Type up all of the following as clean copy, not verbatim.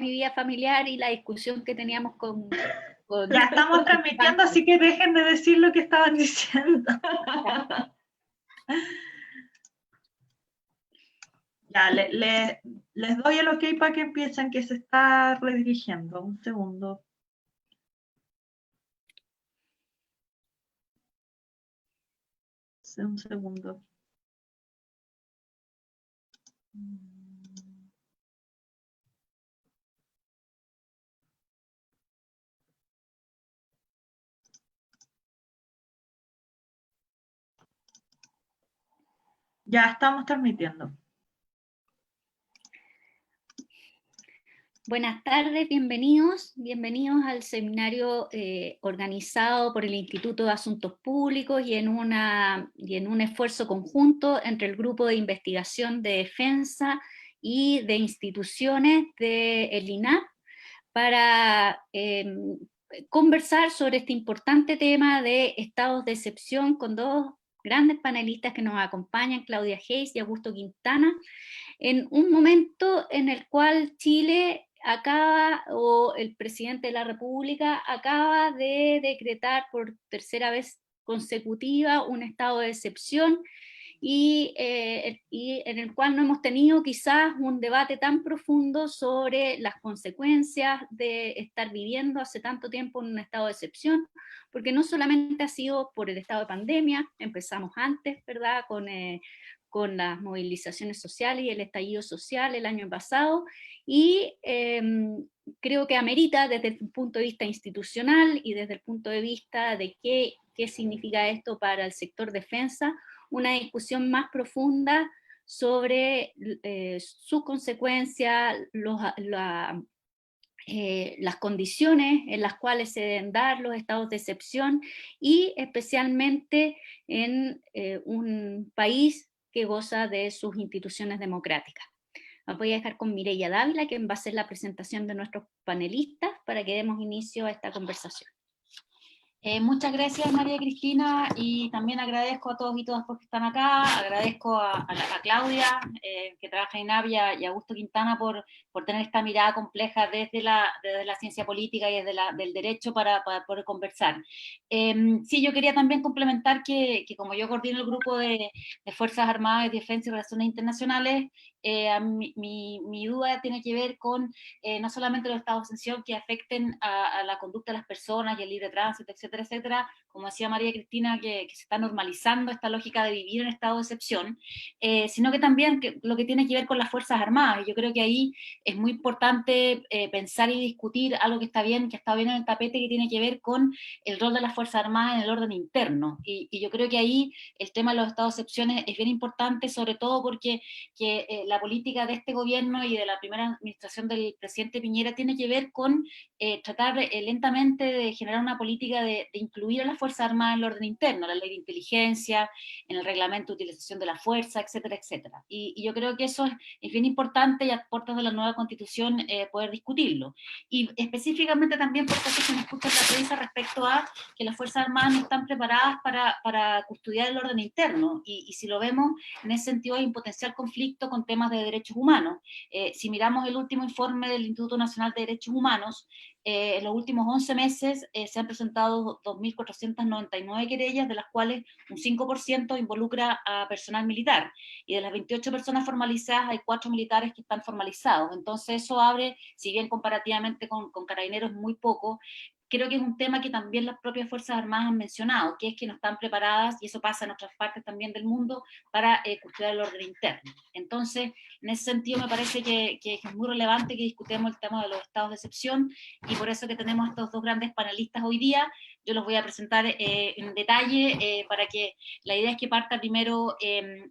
mi vida familiar y la discusión que teníamos con ya estamos transmitiendo, así que dejen de decir lo que estaban diciendo. Ya, les doy el ok para que empiecen, que se está redirigiendo. Un segundo. Un segundo. Ya estamos transmitiendo. Buenas tardes, bienvenidos al seminario organizado por el Instituto de Asuntos Públicos y en un esfuerzo conjunto entre el Grupo de Investigación de Defensa y de Instituciones del INAP para conversar sobre este importante tema de estados de excepción con dos grandes panelistas que nos acompañan, Claudia Hayes y Augusto Quintana, en un momento en el cual Chile o el presidente de la República acaba de decretar por tercera vez consecutiva un estado de excepción y en el cual no hemos tenido quizás un debate tan profundo sobre las consecuencias de estar viviendo hace tanto tiempo en un estado de excepción, porque no solamente ha sido por el estado de pandemia, empezamos antes, ¿verdad?, con las movilizaciones sociales y el estallido social el año pasado, y creo que amerita desde el punto de vista institucional y desde el punto de vista de qué significa esto para el sector defensa, una discusión más profunda sobre sus consecuencias, las condiciones en las cuales se deben dar los estados de excepción y especialmente en un país que goza de sus instituciones democráticas. Voy a dejar con Mireya Dávila, quien va a hacer la presentación de nuestros panelistas para que demos inicio a esta conversación. Muchas gracias, María Cristina, y también agradezco a todos y todas porque están acá, agradezco a Claudia, que trabaja en INAP, y a Augusto Quintana por tener esta mirada compleja desde la ciencia política y desde del derecho para poder conversar. Sí, yo quería también complementar que como yo coordino el grupo de Fuerzas Armadas y Defensa y Relaciones Internacionales, mi duda tiene que ver con no solamente los estados de excepción que afecten a la conducta de las personas y el libre tránsito, etcétera, etcétera, como decía María Cristina, que se está normalizando esta lógica de vivir en estado de excepción, sino que también lo que tiene que ver con las Fuerzas Armadas. Y yo creo que ahí es muy importante pensar y discutir algo que está bien en el tapete, que tiene que ver con el rol de las Fuerzas Armadas en el orden interno. Y yo creo que ahí el tema de los estados de excepción es bien importante, sobre todo porque la política de este gobierno y de la primera administración del presidente Piñera tiene que ver con tratar lentamente de generar una política de incluir a las Fuerzas Armadas en el orden interno, la ley de inteligencia, en el reglamento de utilización de la fuerza, etcétera, etcétera. Y yo creo que eso es bien importante y a puertas de la nueva constitución poder discutirlo. Y específicamente también porque se me escucha la prensa respecto a que las Fuerzas Armadas no están preparadas para custodiar el orden interno. Y si lo vemos, en ese sentido hay un potencial conflicto con temas de derechos humanos. Si miramos el último informe del Instituto Nacional de Derechos Humanos, en los últimos 11 meses se han presentado 2.499 querellas, de las cuales un 5% involucra a personal militar, y de las 28 personas formalizadas hay 4 militares que están formalizados. Entonces eso abre, si bien comparativamente con Carabineros muy poco, creo que es un tema que también las propias Fuerzas Armadas han mencionado, que es que no están preparadas, y eso pasa en otras partes también del mundo, para custodiar el orden interno. Entonces, en ese sentido me parece que es muy relevante que discutamos el tema de los estados de excepción, y por eso que tenemos estos dos grandes panelistas hoy día. Yo los voy a presentar en detalle para que la idea es que parta primero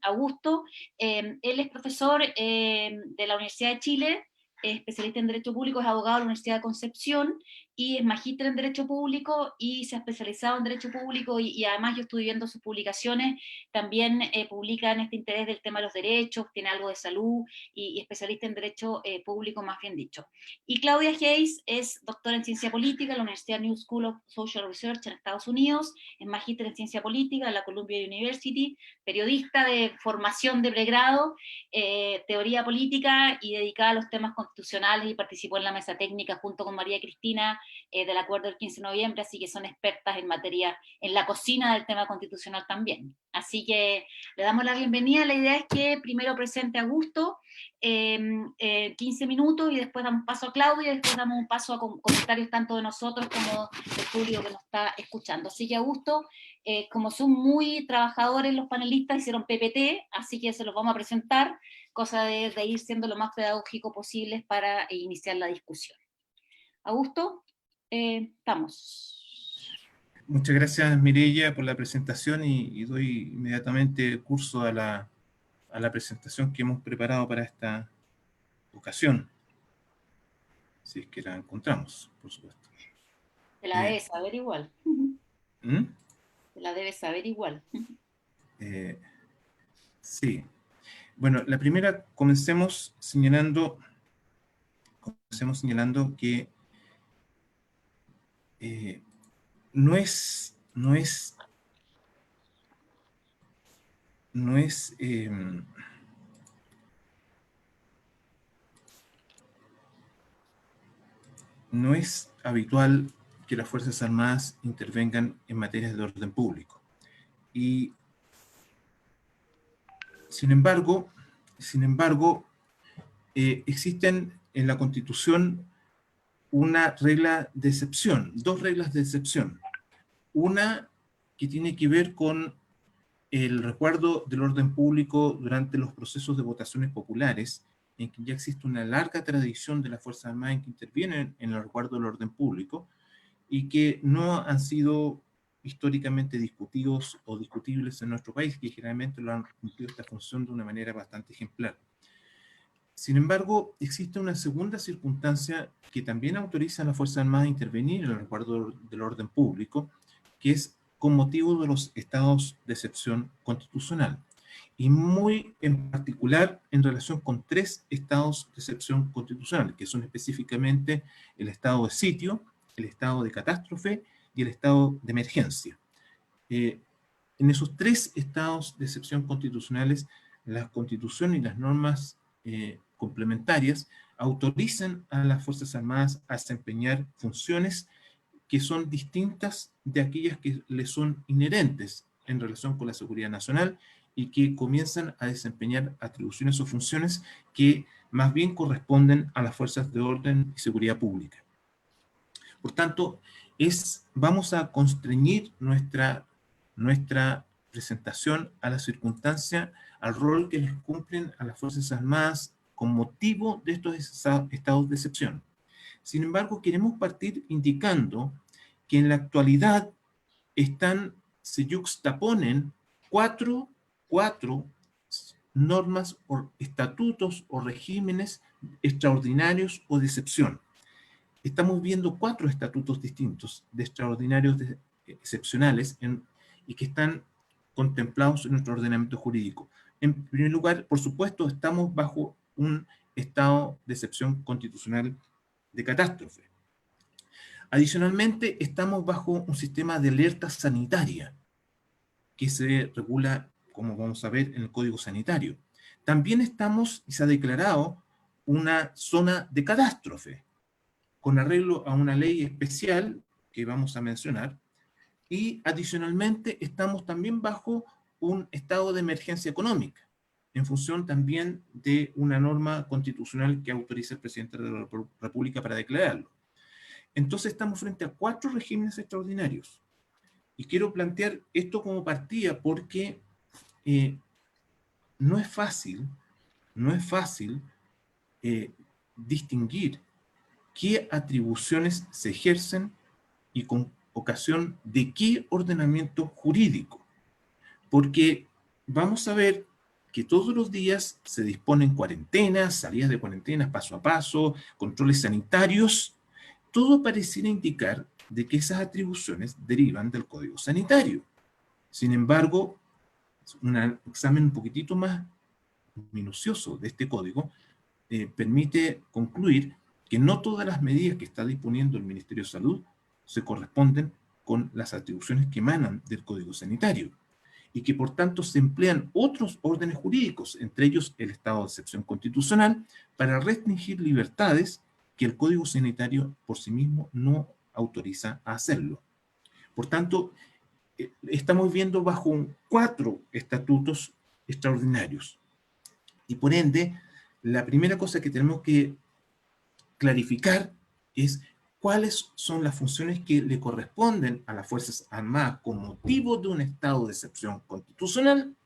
Augusto. Él es profesor de la Universidad de Chile, es especialista en Derecho Público, es abogado de la Universidad de Concepción, y es magíster en Derecho Público y se ha especializado en Derecho Público, y además yo estuve viendo sus publicaciones, también publica en este interés del tema de los derechos, tiene algo de salud y especialista en Derecho Público, más bien dicho. Y Claudia Hayes es doctora en Ciencia Política en la Universidad New School of Social Research en Estados Unidos, es magíster en Ciencia Política en la Columbia University, periodista de formación de pregrado, teoría política y dedicada a los temas constitucionales y participó en la mesa técnica junto con María Cristina del acuerdo del 15 de noviembre, así que son expertas en materia, en la cocina del tema constitucional también. Así que le damos la bienvenida. La idea es que primero presente a Augusto 15 minutos y después damos paso a Claudia y después damos un paso a comentarios tanto de nosotros como del público que nos está escuchando. Así que Augusto, como son muy trabajadores los panelistas, hicieron PPT, así que se los vamos a presentar, cosa de ir siendo lo más pedagógico posible para iniciar la discusión. Augusto, estamos. Muchas gracias, Mireya, por la presentación y doy inmediatamente curso a la presentación que hemos preparado para esta ocasión, si es que la encontramos, por supuesto. Te la debes saber igual. ¿Mm? Te la debes saber igual. Sí. Bueno, la primera, comencemos señalando que no es habitual que las Fuerzas Armadas intervengan en materias de orden público. Y, sin embargo, existen en la Constitución una regla de excepción, dos reglas de excepción. Una que tiene que ver con el resguardo del orden público durante los procesos de votaciones populares, en que ya existe una larga tradición de las Fuerzas Armadas en que intervienen en el resguardo del orden público y que no han sido históricamente discutidos o discutibles en nuestro país, que generalmente lo han cumplido esta función de una manera bastante ejemplar. Sin embargo, existe una segunda circunstancia que también autoriza a las Fuerzas Armadas a intervenir en el resguardo del orden público, que es con motivo de los estados de excepción constitucional, y muy en particular en relación con tres estados de excepción constitucional, que son específicamente el estado de sitio, el estado de catástrofe y el estado de emergencia. En esos tres estados de excepción constitucionales, la Constitución y las normas complementarias autorizan a las Fuerzas Armadas a desempeñar funciones que son distintas de aquellas que les son inherentes en relación con la seguridad nacional y que comienzan a desempeñar atribuciones o funciones que más bien corresponden a las fuerzas de orden y seguridad pública. Por tanto, vamos a constreñir nuestra presentación a la circunstancia, al rol que les cumplen a las Fuerzas Armadas con motivo de estos estados de excepción. Sin embargo, queremos partir indicando que en la actualidad se yuxtaponen cuatro normas o estatutos o regímenes extraordinarios o de excepción. Estamos viendo cuatro estatutos distintos de extraordinarios excepcionales y que están contemplados en nuestro ordenamiento jurídico. En primer lugar, por supuesto, estamos bajo un estado de excepción constitucional de catástrofe. Adicionalmente, estamos bajo un sistema de alerta sanitaria que se regula, como vamos a ver, en el Código Sanitario. También estamos, y se ha declarado, una zona de catástrofe, con arreglo a una ley especial que vamos a mencionar, y adicionalmente estamos también bajo un estado de emergencia económica, en función también de una norma constitucional que autoriza el presidente de la República para declararlo. Entonces estamos frente a cuatro regímenes extraordinarios. Y quiero plantear esto como partida porque no es fácil distinguir qué atribuciones se ejercen y con ocasión de qué ordenamiento jurídico. Porque vamos a ver que todos los días se disponen cuarentenas, salidas de cuarentenas paso a paso, controles sanitarios. Todo pareciera indicar de que esas atribuciones derivan del Código Sanitario. Sin embargo, un examen un poquitito más minucioso de este código permite concluir que no todas las medidas que está disponiendo el Ministerio de Salud se corresponden con las atribuciones que emanan del Código Sanitario. y que por tanto se emplean otros órdenes jurídicos, entre ellos el estado de excepción constitucional, para restringir libertades que el Código Sanitario por sí mismo no autoriza a hacerlo. Por tanto, estamos viendo bajo 4 estatutos extraordinarios. Y por ende, la primera cosa que tenemos que clarificar es cuáles son las funciones que le corresponden a las Fuerzas Armadas con motivo de un estado de excepción constitucional,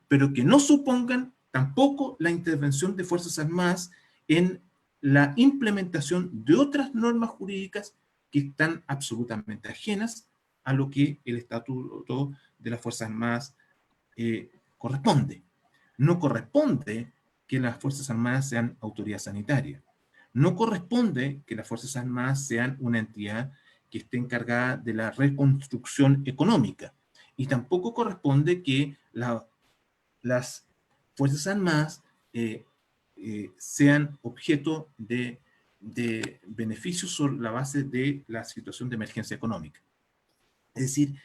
pero que no supongan tampoco la intervención de Fuerzas Armadas en la implementación de otras normas jurídicas que están absolutamente ajenas a lo que el Estatuto de las Fuerzas Armadas corresponde. No corresponde que las Fuerzas Armadas sean autoridad sanitaria. No corresponde que las Fuerzas Armadas sean una entidad que esté encargada de la reconstrucción económica. Y tampoco corresponde que las Fuerzas Armadas sean objeto de beneficios sobre la base de la situación de emergencia económica. Es decir,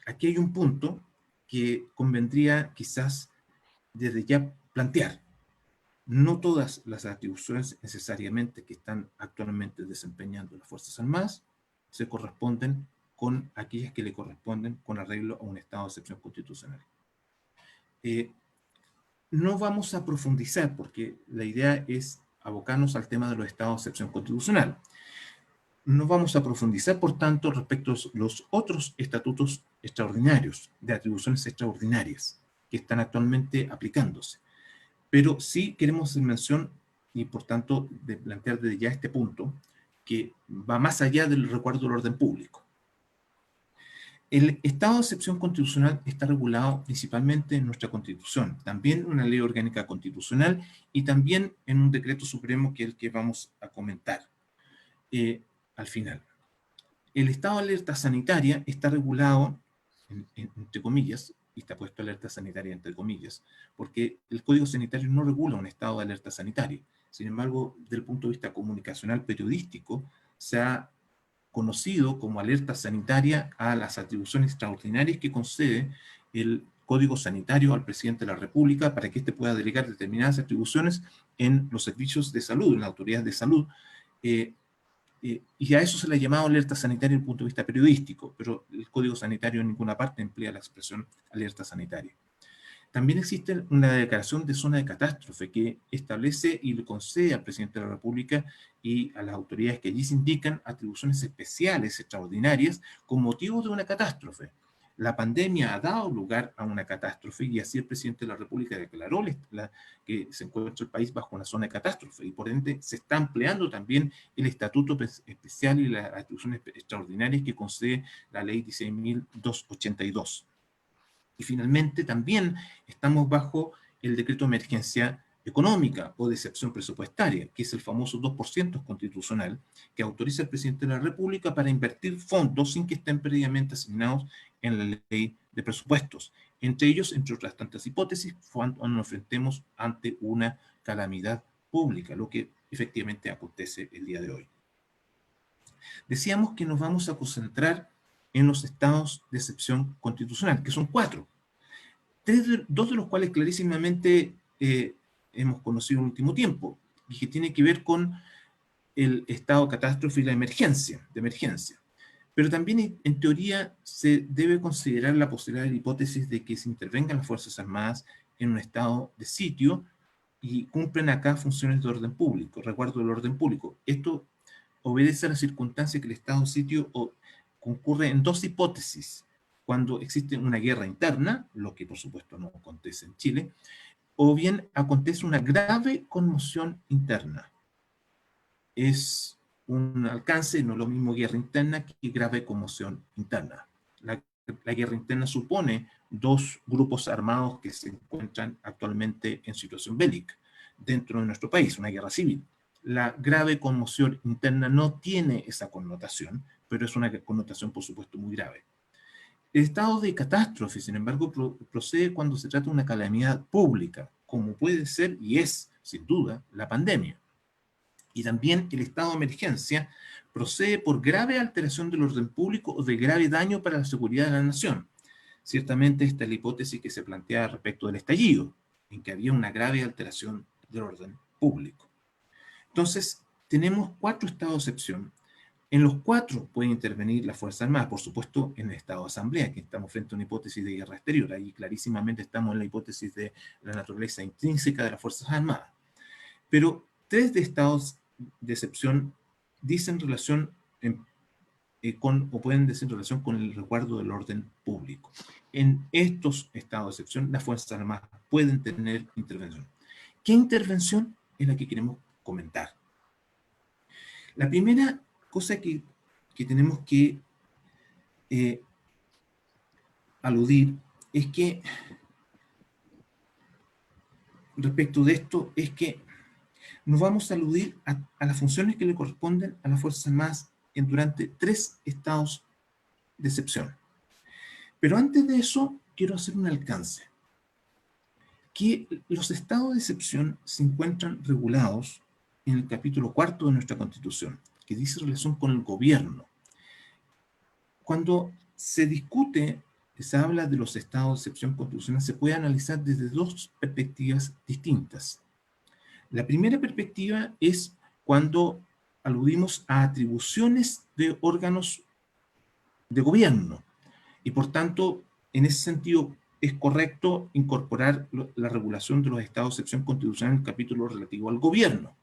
aquí hay un punto que convendría quizás desde ya plantear. No todas las atribuciones necesariamente que están actualmente desempeñando las Fuerzas Armadas se corresponden con aquellas que le corresponden con arreglo a un estado de excepción constitucional. No vamos a profundizar porque la idea es abocarnos al tema de los estados de excepción constitucional. No vamos a profundizar, por tanto, respecto a los otros estatutos extraordinarios, de atribuciones extraordinarias, que están actualmente aplicándose. Pero sí queremos hacer mención, y por tanto, de plantear desde ya este punto, que va más allá del resguardo del orden público. El estado de excepción constitucional está regulado principalmente en nuestra Constitución, también en una ley orgánica constitucional y también en un decreto supremo que es el que vamos a comentar al final. El estado de alerta sanitaria está regulado, entre comillas, y está puesto alerta sanitaria entre comillas, porque el Código Sanitario no regula un estado de alerta sanitaria. Sin embargo, desde el punto de vista comunicacional periodístico, se ha conocido como alerta sanitaria a las atribuciones extraordinarias que concede el Código Sanitario al presidente de la República para que éste pueda delegar determinadas atribuciones en los servicios de salud, en las autoridades de salud, y a eso se le ha llamado alerta sanitaria desde el punto de vista periodístico, pero el Código Sanitario en ninguna parte emplea la expresión alerta sanitaria. También existe una declaración de zona de catástrofe que establece y le concede al presidente de la República y a las autoridades que allí se indican atribuciones especiales, extraordinarias, con motivo de una catástrofe. La pandemia ha dado lugar a una catástrofe y así el presidente de la República declaró que se encuentra el país bajo una zona de catástrofe y por ende se está empleando también el estatuto especial y las atribuciones extraordinarias que concede la ley 16.282. Y finalmente también estamos bajo el decreto de emergencia económica o de excepción presupuestaria, que es el famoso 2% constitucional, que autoriza al presidente de la República para invertir fondos sin que estén previamente asignados en la ley de presupuestos. Entre ellos, entre otras tantas hipótesis, cuando nos enfrentemos ante una calamidad pública, lo que efectivamente acontece el día de hoy. Decíamos que nos vamos a concentrar en los estados de excepción constitucional, que son 4. 2 de los cuales clarísimamente hemos conocido en el último tiempo, y que tiene que ver con el estado de catástrofe y la emergencia, Pero también, en teoría, se debe considerar la posibilidad de la hipótesis de que se intervengan las Fuerzas Armadas en un estado de sitio y cumplen acá funciones de orden público, resguardo del orden público. Esto obedece a la circunstancia que el estado de sitio concurre en 2 hipótesis. Cuando existe una guerra interna, lo que por supuesto no acontece en Chile, o bien acontece una grave conmoción interna. Es un alcance, no es lo mismo guerra interna que grave conmoción interna. La guerra interna supone 2 grupos armados que se encuentran actualmente en situación bélica dentro de nuestro país, una guerra civil. La grave conmoción interna no tiene esa connotación, pero es una connotación, por supuesto, muy grave. El estado de catástrofe, sin embargo, procede cuando se trata de una calamidad pública, como puede ser y es, sin duda, la pandemia. Y también el estado de emergencia procede por grave alteración del orden público o de grave daño para la seguridad de la nación. ciertamente esta es la hipótesis que se plantea respecto del estallido, en que había una grave alteración del orden público. Entonces, tenemos 4 estados de excepción. En los 4 pueden intervenir las Fuerzas Armadas, por supuesto, en el estado de asamblea, que estamos frente a una hipótesis de guerra exterior. Ahí clarísimamente estamos en la hipótesis de la naturaleza intrínseca de las Fuerzas Armadas. Pero 3 de estados de excepción dicen relación con, o pueden decir relación con el resguardo del orden público. En estos estados de excepción, las Fuerzas Armadas pueden tener intervención. ¿Qué intervención es la que queremos comentar? La primera cosa que tenemos que aludir es que, respecto de esto, es que nos vamos a aludir a las funciones que le corresponden a las Fuerzas Armadas durante 3 estados de excepción. Pero antes de eso, quiero hacer un alcance. Que los estados de excepción se encuentran regulados en el capítulo 4 de nuestra Constitución, que dice relación con el gobierno. Cuando se discute, se habla de los estados de excepción constitucional, se puede analizar desde 2 perspectivas distintas. La primera perspectiva es cuando aludimos a atribuciones de órganos de gobierno, y por tanto, en ese sentido, es correcto incorporar la regulación de los estados de excepción constitucional en el capítulo relativo al gobierno.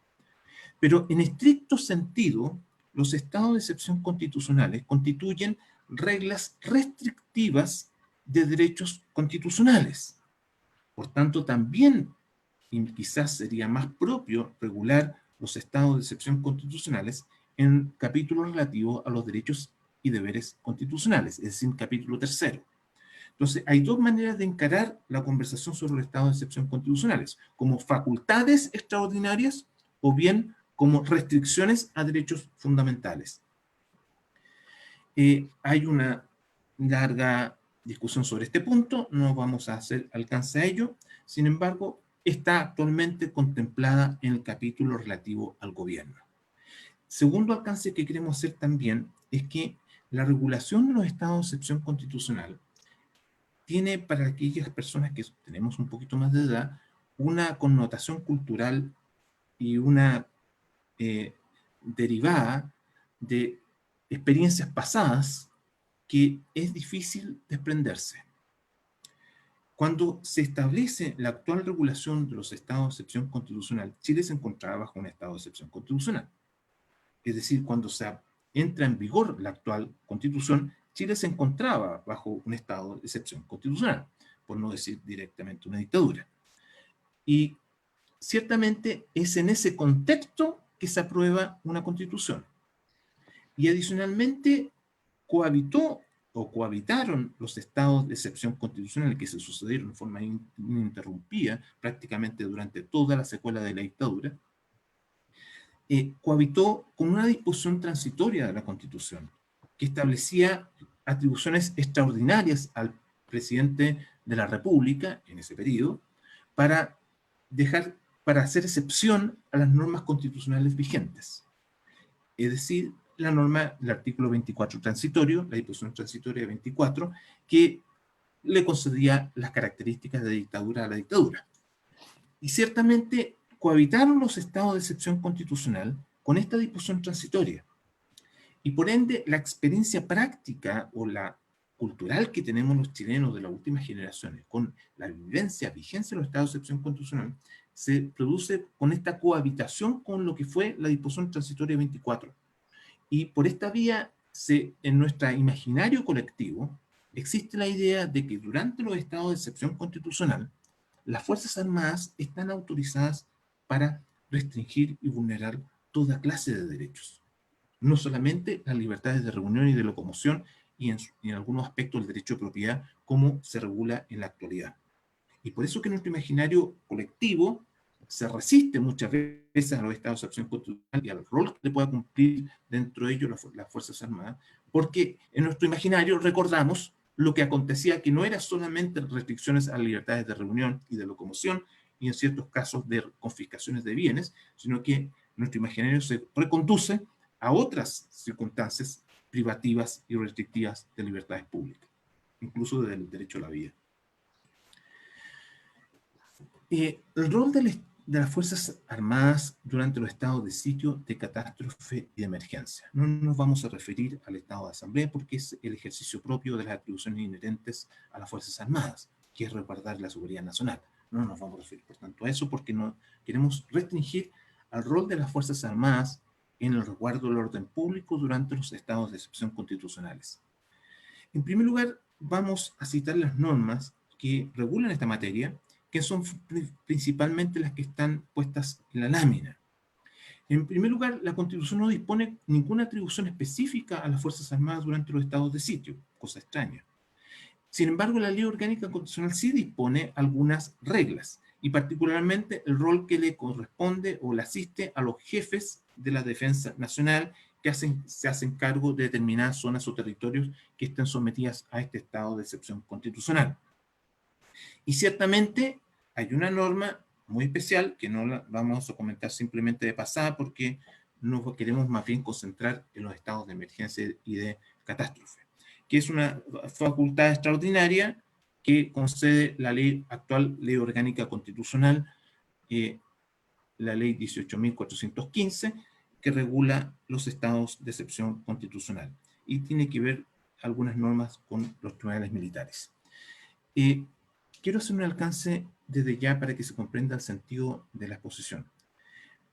Pero en estricto sentido, los estados de excepción constitucionales constituyen reglas restrictivas de derechos constitucionales. Por tanto, también, y quizás sería más propio regular los estados de excepción constitucionales en capítulos relativos a los derechos y deberes constitucionales, es decir, capítulo 3. Entonces, hay 2 maneras de encarar la conversación sobre los estados de excepción constitucionales, como facultades extraordinarias o bien como restricciones a derechos fundamentales. Hay una larga discusión sobre este punto, no vamos a hacer alcance a ello, sin embargo, está actualmente contemplada en el capítulo relativo al gobierno. Segundo alcance que queremos hacer también es que la regulación de los estados de excepción constitucional tiene, para aquellas personas que tenemos un poquito más de edad, una connotación cultural y una derivada de experiencias pasadas que es difícil desprenderse. Cuando se establece la actual regulación de los estados de excepción constitucional, Chile se encontraba bajo un estado de excepción constitucional. Es decir, cuando se entra en vigor la actual constitución, Chile se encontraba bajo un estado de excepción constitucional, por no decir directamente una dictadura. Y ciertamente es en ese contexto que se aprueba una constitución. Y adicionalmente cohabitó o cohabitaron los estados de excepción constitucional que se sucedieron de forma ininterrumpida prácticamente durante toda la secuela de la dictadura, cohabitó con una disposición transitoria de la Constitución que establecía atribuciones extraordinarias al presidente de la República en ese periodo para hacer excepción a las normas constitucionales vigentes. Es decir, la norma, el artículo 24 transitorio, la disposición transitoria 24, que le concedía las características de dictadura a la dictadura. Y ciertamente cohabitaron los estados de excepción constitucional con esta disposición transitoria. Y por ende, la experiencia práctica o la cultural que tenemos los chilenos de las últimas generaciones con la vigencia de los estados de excepción constitucional se produce con esta cohabitación con lo que fue la disposición transitoria 24. Y por esta vía, en nuestro imaginario colectivo, existe la idea de que durante los estados de excepción constitucional, las Fuerzas Armadas están autorizadas para restringir y vulnerar toda clase de derechos. No solamente las libertades de reunión y de locomoción, y en algunos aspectos el derecho de propiedad, como se regula en la actualidad. Y por eso que nuestro imaginario colectivo se resiste muchas veces a los estados de excepción constitucional y al rol que pueda cumplir dentro de ellos las Fuerzas Armadas, porque en nuestro imaginario recordamos lo que acontecía, que no era solamente restricciones a las libertades de reunión y de locomoción, y en ciertos casos de confiscaciones de bienes, sino que nuestro imaginario se reconduce a otras circunstancias privativas y restrictivas de libertades públicas. incluso del derecho a la vida. El rol de las Fuerzas Armadas durante los estados de sitio, de catástrofe y de emergencia. No nos vamos a referir al estado de asamblea porque es el ejercicio propio de las atribuciones inherentes a las Fuerzas Armadas, que es resguardar la seguridad nacional. No nos vamos a referir, por tanto, a eso porque no queremos restringir al rol de las Fuerzas Armadas en el resguardo del orden público durante los estados de excepción constitucionales. En primer lugar, vamos a citar las normas que regulan esta materia, que son principalmente las que están puestas en la lámina. En primer lugar, la Constitución no dispone ninguna atribución específica a las Fuerzas Armadas durante los estados de sitio, cosa extraña. Sin embargo, la Ley Orgánica Constitucional sí dispone algunas reglas, y particularmente el rol que le corresponde o le asiste a los jefes de la Defensa Nacional que se hacen cargo de determinadas zonas o territorios que estén sometidas a este estado de excepción constitucional. Y ciertamente hay una norma muy especial que no la vamos a comentar simplemente de pasada porque nos queremos más bien concentrar en los estados de emergencia y de catástrofe, que es una facultad extraordinaria que concede la actual Ley Orgánica Constitucional, la Ley 18.415, que regula los estados de excepción constitucional y tiene que ver algunas normas con los tribunales militares. Quiero hacer un alcance desde ya para que se comprenda el sentido de la exposición.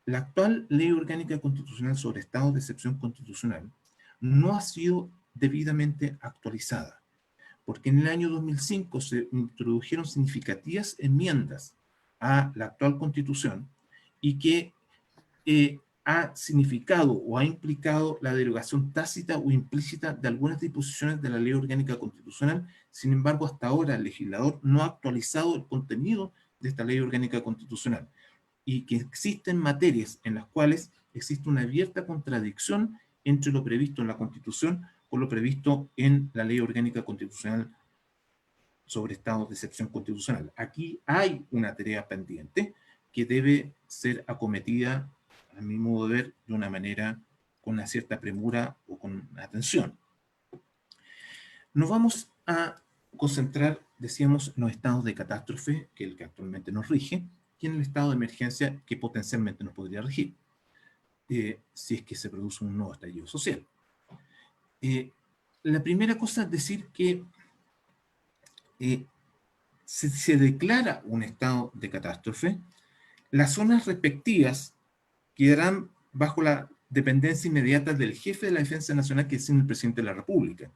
La actual Ley Orgánica Constitucional sobre estados de excepción constitucional no ha sido debidamente actualizada, porque en el año 2005 se introdujeron significativas enmiendas a la actual Constitución y que ha significado o ha implicado la derogación tácita o implícita de algunas disposiciones de la Ley Orgánica Constitucional. Sin embargo, hasta ahora el legislador no ha actualizado el contenido de esta Ley Orgánica Constitucional y que existen materias en las cuales existe una abierta contradicción entre lo previsto en la Constitución con lo previsto en la Ley Orgánica Constitucional sobre estados de excepción constitucional. Aquí hay una tarea pendiente que debe ser acometida, a mi modo de ver, de una manera con una cierta premura o con atención. Nos vamos a concentrar, decíamos, en los estados de catástrofe, que es el que actualmente nos rige, y en el estado de emergencia que potencialmente nos podría regir, si es que se produce un nuevo estallido social. La primera cosa es decir que se declara un estado de catástrofe, las zonas respectivas quedarán bajo la dependencia inmediata del jefe de la Defensa Nacional, que es el presidente de la República.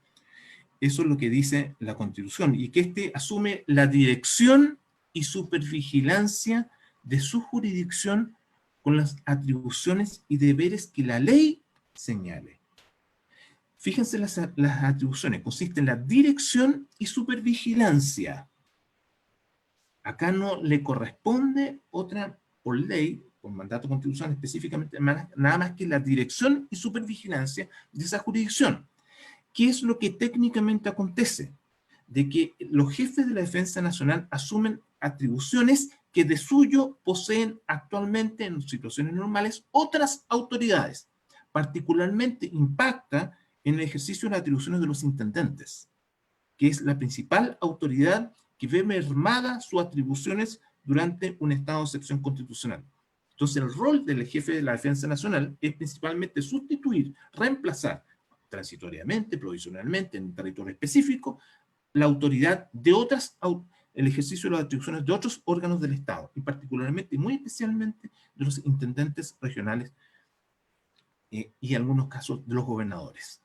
Eso es lo que dice la Constitución, y que éste asume la dirección y supervigilancia de su jurisdicción con las atribuciones y deberes que la ley señale. Fíjense las atribuciones, consiste en la dirección y supervigilancia. Acá no le corresponde otra por ley, por mandato constitucional específicamente, nada más que la dirección y supervigilancia de esa jurisdicción. ¿Qué es lo que técnicamente acontece? De que los jefes de la Defensa Nacional asumen atribuciones que de suyo poseen actualmente en situaciones normales otras autoridades. Particularmente impacta en el ejercicio de las atribuciones de los intendentes, que es la principal autoridad que ve mermadas sus atribuciones durante un estado de excepción constitucional. Entonces, el rol del jefe de la Defensa Nacional es principalmente sustituir, reemplazar transitoriamente, provisionalmente, en un territorio específico, la autoridad de otras, el ejercicio de las atribuciones de otros órganos del Estado, y particularmente, y muy especialmente, de los intendentes regionales y en algunos casos de los gobernadores.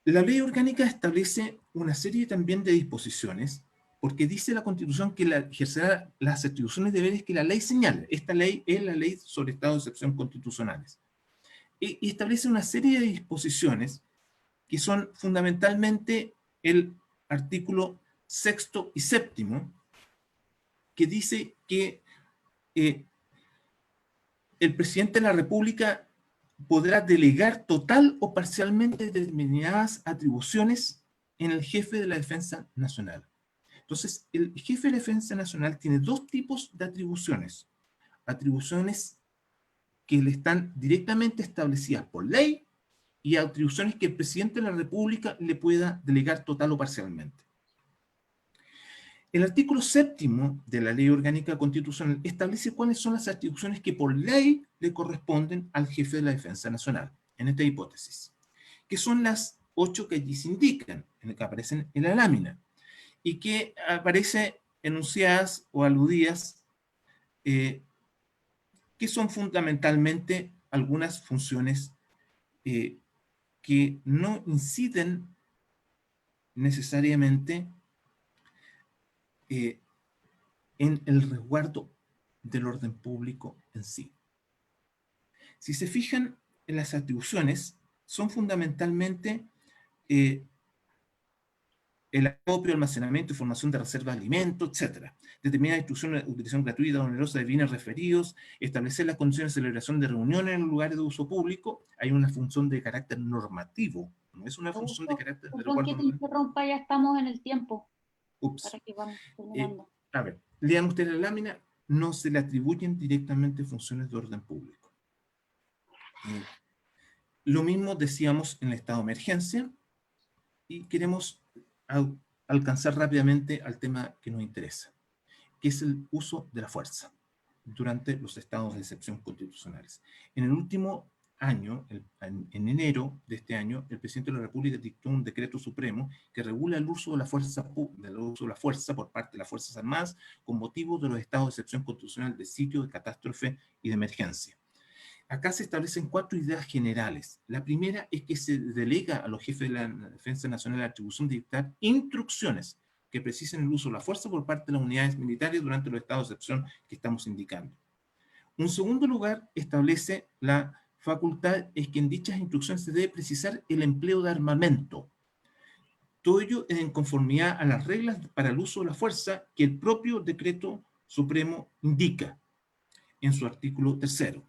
La ley orgánica establece una serie también de disposiciones, porque dice la Constitución que ejercerá las atribuciones y deberes que la ley señala. Esta ley es la ley sobre estados de excepción constitucionales. Y establece una serie de disposiciones que son fundamentalmente el artículo 6º y 7º, que dice que el presidente de la República podrá delegar total o parcialmente determinadas atribuciones en el jefe de la Defensa Nacional. Entonces, el jefe de la Defensa Nacional tiene dos tipos de atribuciones. Atribuciones que le están directamente establecidas por ley y atribuciones que el presidente de la República le pueda delegar total o parcialmente. El artículo 7º de la Ley Orgánica Constitucional establece cuáles son las atribuciones que por ley le corresponden al jefe de la Defensa Nacional, en esta hipótesis, que son las 8 que allí se indican, que aparecen en la lámina, y que aparecen enunciadas o aludidas, que son fundamentalmente algunas funciones que no inciden necesariamente en el resguardo del orden público en sí. Si se fijan en las atribuciones, son fundamentalmente el acopio, almacenamiento y formación de reservas de alimentos, etc. Determinar la distribución de utilización gratuita o onerosa de bienes referidos, establecer las condiciones de celebración de reuniones en lugares de uso público. Hay una función de carácter normativo, no es una función de carácter de Perdón que te interrumpa, ya estamos en el tiempo. Ups. Para que vamos terminando. A ver, lean ustedes la lámina, no se le atribuyen directamente funciones de orden público. Lo mismo decíamos en el estado de emergencia, y queremos alcanzar rápidamente al tema que nos interesa, que es el uso de la fuerza durante los estados de excepción constitucionales. En el último año, en enero de este año, el presidente de la República dictó un decreto supremo que regula el uso de la fuerza por parte de las Fuerzas Armadas con motivo de los estados de excepción constitucional de sitio, de catástrofe y de emergencia. Acá se establecen 4 ideas generales. La primera es que se delega a los jefes de la Defensa Nacional la atribución de dictar instrucciones que precisen el uso de la fuerza por parte de las unidades militares durante los estados de excepción que estamos indicando. En segundo lugar, establece la facultad es que en dichas instrucciones se debe precisar el empleo de armamento. Todo ello en conformidad a las reglas para el uso de la fuerza que el propio decreto supremo indica en su artículo 3º.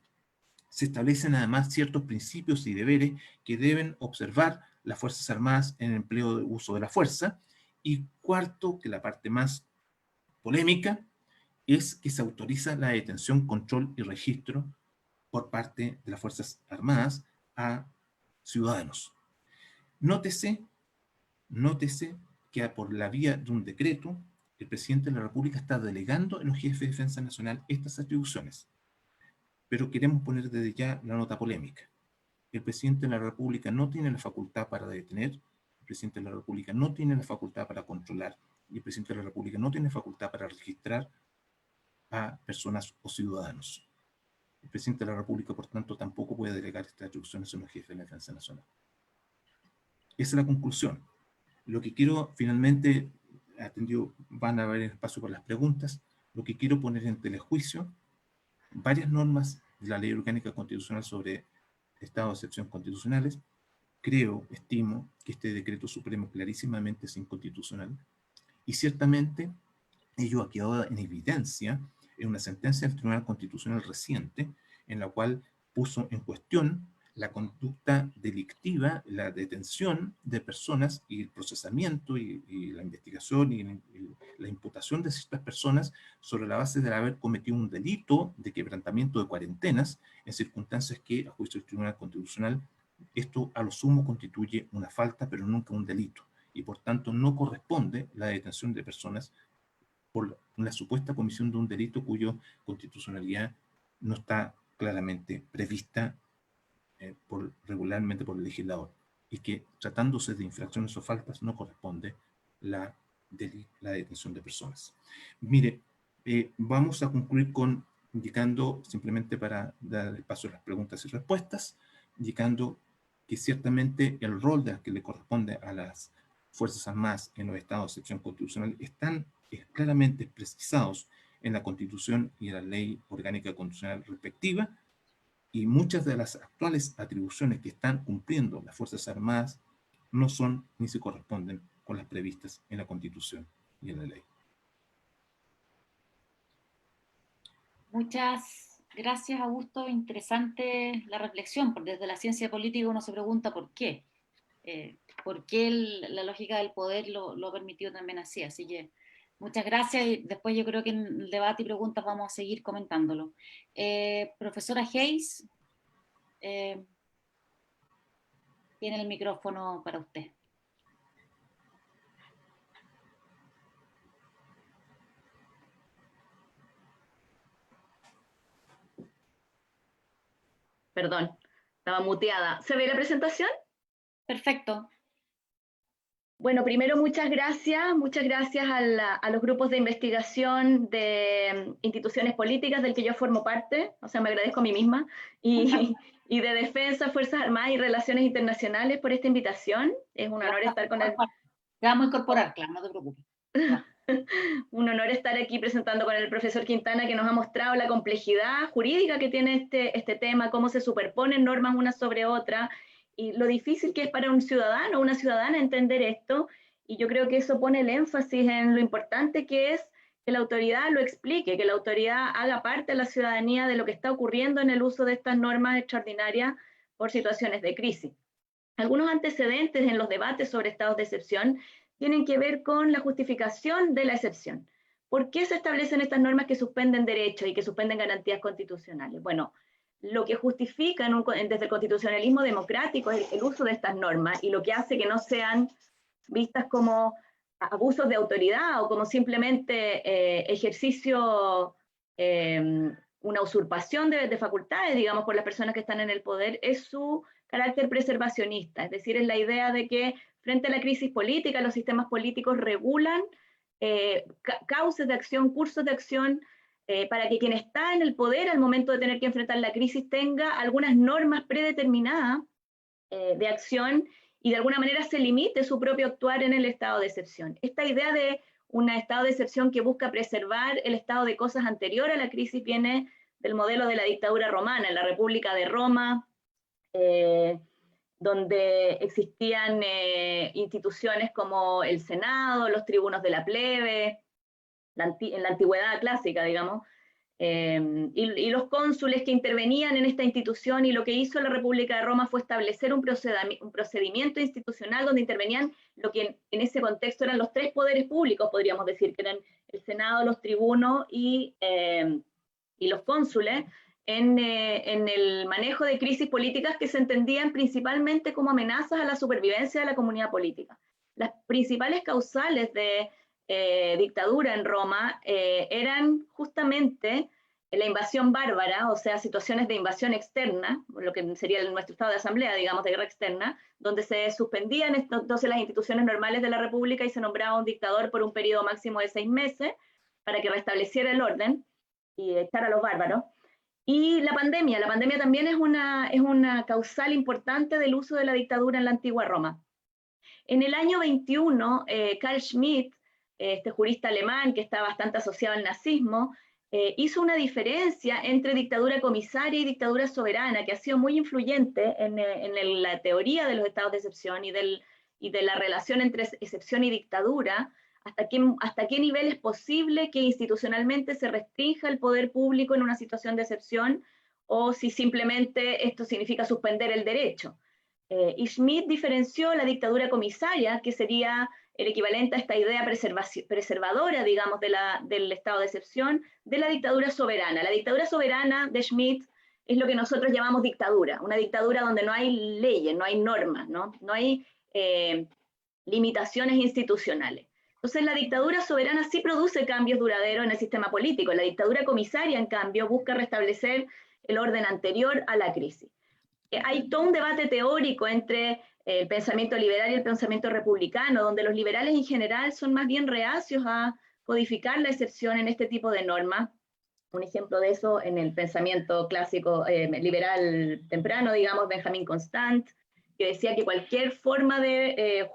Se establecen además ciertos principios y deberes que deben observar las Fuerzas Armadas en el empleo de uso de la fuerza. Y cuarto, que la parte más polémica, es que se autoriza la detención, control y registro por parte de las Fuerzas Armadas a ciudadanos. Nótese que por la vía de un decreto, el presidente de la República está delegando a los jefes de Defensa Nacional estas atribuciones. Pero queremos poner desde ya la nota polémica. El presidente de la República no tiene la facultad para detener, el presidente de la República no tiene la facultad para controlar, y el presidente de la República no tiene facultad para registrar a personas o ciudadanos. El presidente de la República, por tanto, tampoco puede delegar estas atribuciones a los jefes de la Defensa Nacional. Esa es la conclusión. Lo que quiero, finalmente, van a haber espacio para las preguntas, lo que quiero poner en telejuicio varias normas de la Ley Orgánica Constitucional sobre estados de excepción constitucionales. Estimo que este decreto supremo clarísimamente es inconstitucional, y ciertamente ello ha quedado en evidencia en una sentencia del Tribunal Constitucional reciente, en la cual puso en cuestión la conducta delictiva, la detención de personas y el procesamiento y la investigación y la imputación de ciertas personas sobre la base de haber cometido un delito de quebrantamiento de cuarentenas en circunstancias que, a juicio del Tribunal Constitucional, esto a lo sumo constituye una falta, pero nunca un delito, y por tanto no corresponde la detención de personas por la supuesta comisión de un delito cuya constitucionalidad no está claramente prevista regularmente por el legislador, y que tratándose de infracciones o faltas no corresponde la detención de personas. Mire, vamos a concluir indicando, simplemente para dar espacio a las preguntas y respuestas, indicando que ciertamente el rol que le corresponde a las Fuerzas Armadas en los estados de excepción constitucional están claramente precisados en la Constitución y en la Ley Orgánica Constitucional respectiva, y muchas de las actuales atribuciones que están cumpliendo las Fuerzas Armadas no son ni se corresponden con las previstas en la Constitución y en la ley. Muchas gracias, Augusto. Interesante la reflexión, porque desde la ciencia política uno se pregunta por qué. ¿Por qué la lógica del poder lo ha permitido también así? Así que muchas gracias, y después yo creo que en el debate y preguntas vamos a seguir comentándolo. Profesora Hayes. tiene el micrófono para usted. Perdón, estaba muteada. ¿Se ve la presentación? Perfecto. Bueno, primero muchas gracias a los grupos de investigación de instituciones políticas del que yo formo parte, o sea, me agradezco a mí misma, y de Defensa, Fuerzas Armadas y Relaciones Internacionales por esta invitación. Es un honor estar con el... Te vamos a incorporar, claro, no te preocupes. Un honor estar aquí presentando con el profesor Quintana, que nos ha mostrado la complejidad jurídica que tiene este tema, cómo se superponen normas unas sobre otras, y lo difícil que es para un ciudadano o una ciudadana entender esto, y yo creo que eso pone el énfasis en lo importante que es que la autoridad lo explique, que la autoridad haga parte de la ciudadanía de lo que está ocurriendo en el uso de estas normas extraordinarias por situaciones de crisis. Algunos antecedentes en los debates sobre estados de excepción tienen que ver con la justificación de la excepción. ¿Por qué se establecen estas normas que suspenden derechos y que suspenden garantías constitucionales? Bueno, lo que justifica desde el constitucionalismo democrático es el uso de estas normas, y lo que hace que no sean vistas como abusos de autoridad o como simplemente ejercicio, una usurpación de facultades, digamos, por las personas que están en el poder, es su carácter preservacionista, es decir, es la idea de que frente a la crisis política, los sistemas políticos regulan cauces de acción, cursos de acción, para que quien está en el poder al momento de tener que enfrentar la crisis tenga algunas normas predeterminadas de acción, y de alguna manera se limite su propio actuar en el estado de excepción. Esta idea de un estado de excepción que busca preservar el estado de cosas anterior a la crisis viene del modelo de la dictadura romana, en la República de Roma, donde existían instituciones como el Senado, los tribunos de la plebe, en la antigüedad clásica, digamos, y los cónsules que intervenían en esta institución, y lo que hizo la República de Roma fue establecer un procedimiento institucional donde intervenían lo que en ese contexto eran los tres poderes públicos, podríamos decir, que eran el Senado, los tribunos y los cónsules, en el manejo de crisis políticas que se entendían principalmente como amenazas a la supervivencia de la comunidad política. Las principales causales de dictadura en Roma eran justamente la invasión bárbara, o sea, situaciones de invasión externa, lo que sería nuestro estado de asamblea, digamos, de guerra externa, donde se suspendían entonces las instituciones normales de la República y se nombraba un dictador por un periodo máximo de 6 meses para que restableciera el orden y echara a los bárbaros. Y la pandemia también es una causal importante del uso de la dictadura en la antigua Roma. En el año 21, Carl Schmitt, este jurista alemán que está bastante asociado al nazismo, hizo una diferencia entre dictadura comisaria y dictadura soberana, que ha sido muy influyente en la teoría de los estados de excepción y de la relación entre excepción y dictadura. ¿Hasta qué nivel es posible que institucionalmente se restrinja el poder público en una situación de excepción, o si simplemente esto significa suspender el derecho? Y Schmitt diferenció la dictadura comisaria, que sería el equivalente a esta idea preservadora, digamos, del estado de excepción, de la dictadura soberana. La dictadura soberana de Schmitt es lo que nosotros llamamos dictadura, una dictadura donde no hay leyes, no hay normas, no hay limitaciones institucionales. Entonces la dictadura soberana sí produce cambios duraderos en el sistema político. La dictadura comisaria, en cambio, busca restablecer el orden anterior a la crisis. Hay todo un debate teórico entre el pensamiento liberal y el pensamiento republicano, donde los liberales en general son más bien reacios a codificar la excepción en este tipo de normas. Un ejemplo de eso en el pensamiento clásico liberal temprano, digamos, Benjamin Constant, que decía que cualquier forma de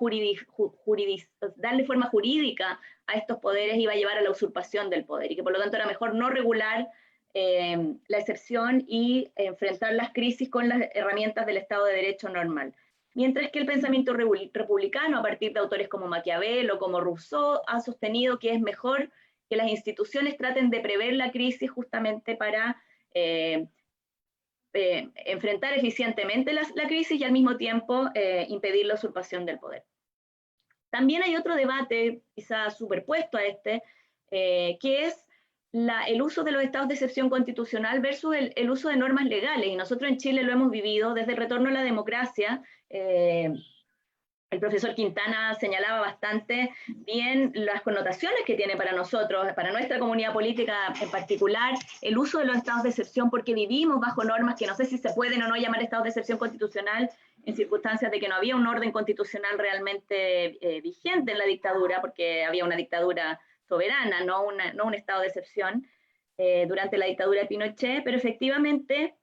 darle forma jurídica a estos poderes iba a llevar a la usurpación del poder, y que por lo tanto era mejor no regular la excepción y enfrentar las crisis con las herramientas del Estado de Derecho normal. Mientras que el pensamiento republicano, a partir de autores como Maquiavelo, como Rousseau, ha sostenido que es mejor que las instituciones traten de prever la crisis justamente para enfrentar eficientemente la crisis y al mismo tiempo impedir la usurpación del poder. También hay otro debate, quizás superpuesto a este, que es el uso de los estados de excepción constitucional versus el uso de normas legales, y nosotros en Chile lo hemos vivido desde el retorno a la democracia. El profesor Quintana señalaba bastante bien las connotaciones que tiene para nosotros, para nuestra comunidad política en particular, el uso de los estados de excepción, porque vivimos bajo normas que no sé si se pueden o no llamar estados de excepción constitucional en circunstancias de que no había un orden constitucional realmente vigente en la dictadura, porque había una dictadura soberana, no un estado de excepción durante la dictadura de Pinochet, pero efectivamente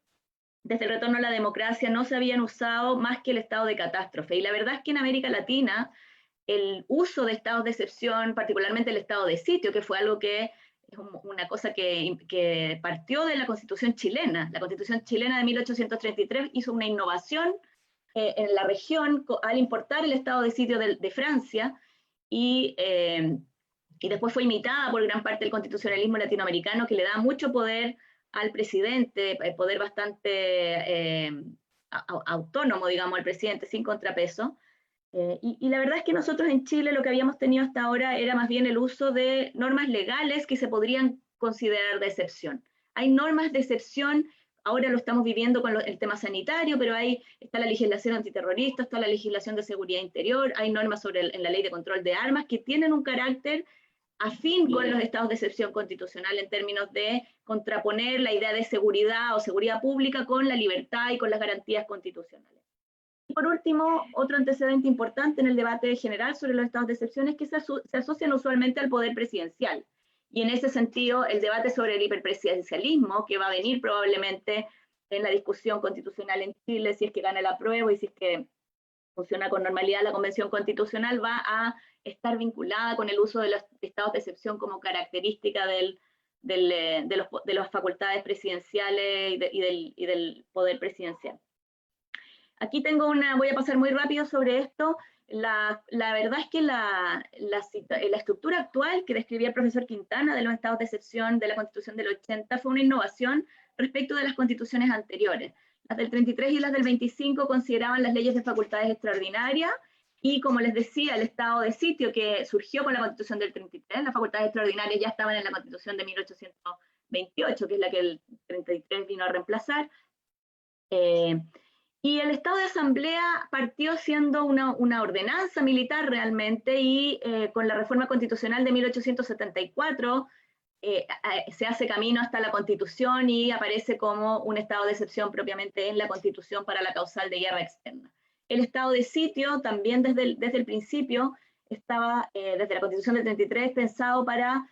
desde el retorno a la democracia no se habían usado más que el estado de catástrofe. Y la verdad es que en América Latina el uso de estados de excepción, particularmente el estado de sitio, que fue algo que es una cosa que partió de la Constitución chilena. La Constitución chilena de 1833 hizo una innovación en la región al importar el estado de sitio de Francia y después fue imitada por gran parte del constitucionalismo latinoamericano, que le da mucho poder al presidente, poder bastante autónomo, digamos, al presidente, sin contrapeso. Y la verdad es que nosotros en Chile lo que habíamos tenido hasta ahora era más bien el uso de normas legales que se podrían considerar de excepción. Hay normas de excepción, ahora lo estamos viviendo con el tema sanitario, pero está la legislación antiterrorista, está la legislación de seguridad interior, hay normas en la ley de control de armas que tienen un carácter afín con los estados de excepción constitucional en términos de contraponer la idea de seguridad o seguridad pública con la libertad y con las garantías constitucionales. Y por último, otro antecedente importante en el debate general sobre los estados de excepción es que se asocian usualmente al poder presidencial. Y en ese sentido, el debate sobre el hiperpresidencialismo, que va a venir probablemente en la discusión constitucional en Chile, si es que gana el apruebo y si es que funciona con normalidad la Convención Constitucional, va a estar vinculada con el uso de los estados de excepción como característica de las facultades presidenciales y del poder presidencial. Aquí tengo voy a pasar muy rápido sobre esto. La verdad es que la estructura actual que describía el profesor Quintana de los estados de excepción de la Constitución del 80 fue una innovación respecto de las constituciones anteriores. Las del 33 y las del 25 consideraban las leyes de facultades extraordinarias y, como les decía, el estado de sitio que surgió con la Constitución del 33, las facultades extraordinarias ya estaban en la Constitución de 1828, que es la que el 33 vino a reemplazar. Y el estado de asamblea partió siendo una ordenanza militar realmente y con la reforma constitucional de 1874 se hace camino hasta la Constitución y aparece como un estado de excepción propiamente en la Constitución para la causal de guerra externa. El estado de sitio también desde el principio estaba, desde la Constitución del 33, pensado para,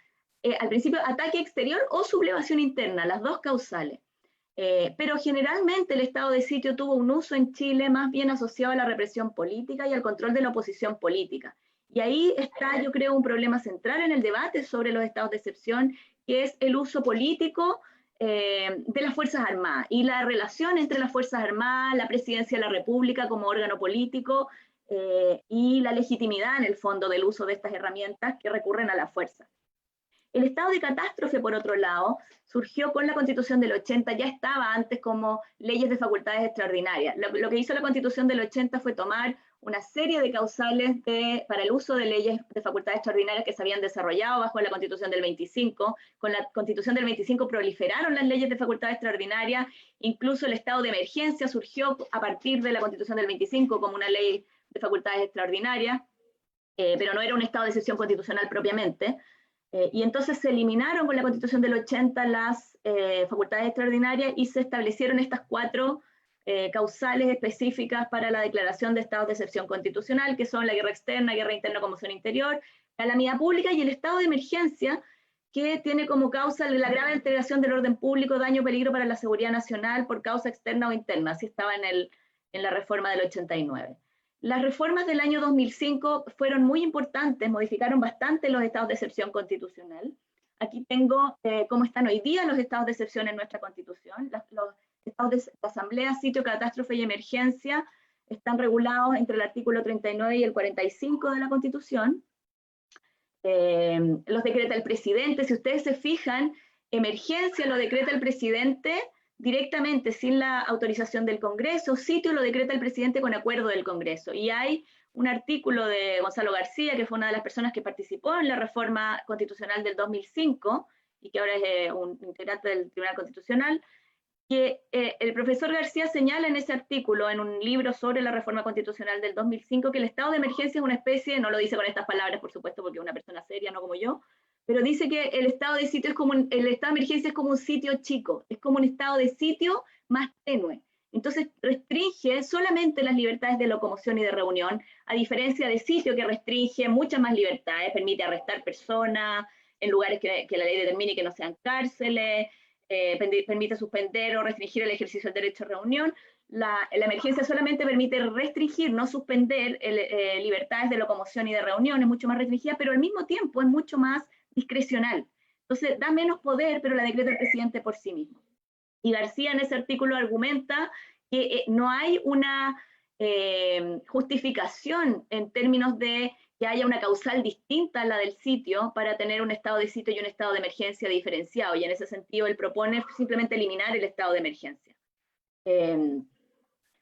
al principio, ataque exterior o sublevación interna, las dos causales. Pero generalmente el estado de sitio tuvo un uso en Chile más bien asociado a la represión política y al control de la oposición política. Y ahí está, yo creo, un problema central en el debate sobre los estados de excepción, que es el uso político de las Fuerzas Armadas y la relación entre las Fuerzas Armadas, la Presidencia de la República como órgano político y la legitimidad, en el fondo, del uso de estas herramientas que recurren a la fuerza. El estado de catástrofe, por otro lado, surgió con la Constitución del 80, ya estaba antes como leyes de facultades extraordinarias. Lo que hizo la Constitución del 80 fue tomar una serie de causales para el uso de leyes de facultades extraordinarias que se habían desarrollado bajo la Constitución del 25. Con la Constitución del 25 proliferaron las leyes de facultades extraordinarias, incluso el estado de emergencia surgió a partir de la Constitución del 25 como una ley de facultades extraordinarias, pero no era un estado de excepción constitucional propiamente. Y entonces se eliminaron con la Constitución del 80 las facultades extraordinarias y se establecieron estas 4 causales específicas para la declaración de estados de excepción constitucional, que son la guerra externa, guerra interna, conmoción interior, calamidad pública y el estado de emergencia, que tiene como causa la grave alteración del orden público, daño o peligro para la seguridad nacional por causa externa o interna, así estaba en la reforma del 89. Las reformas del año 2005 fueron muy importantes, modificaron bastante los estados de excepción constitucional. Aquí tengo cómo están hoy día los estados de excepción en nuestra Constitución. Los estados de asamblea, sitio, catástrofe y emergencia están regulados entre el artículo 39 y el 45 de la Constitución. Los decreta el presidente. Si ustedes se fijan, emergencia lo decreta el presidente directamente, sin la autorización del Congreso. Sitio lo decreta el presidente con acuerdo del Congreso. Y hay un artículo de Gonzalo García, que fue una de las personas que participó en la reforma constitucional del 2005, y que ahora es un integrante del Tribunal Constitucional, que el profesor García señala en ese artículo, en un libro sobre la reforma constitucional del 2005, que el estado de emergencia es una especie, no lo dice con estas palabras, por supuesto, porque es una persona seria, no como yo, pero dice que el estado de sitio es como el estado de emergencia es como un sitio chico, es como un estado de sitio más tenue. Entonces restringe solamente las libertades de locomoción y de reunión, a diferencia de sitio que restringe muchas más libertades, permite arrestar personas en lugares que la ley determine que no sean cárceles, permite suspender o restringir el ejercicio del derecho a reunión. La emergencia solamente permite restringir, no suspender libertades de locomoción y de reunión, es mucho más restringida, pero al mismo tiempo es mucho más discrecional. Entonces da menos poder, pero la decreta el presidente por sí mismo. Y García en ese artículo argumenta que no hay una justificación en términos de que haya una causal distinta a la del sitio para tener un estado de sitio y un estado de emergencia diferenciado, y en ese sentido él propone simplemente eliminar el estado de emergencia.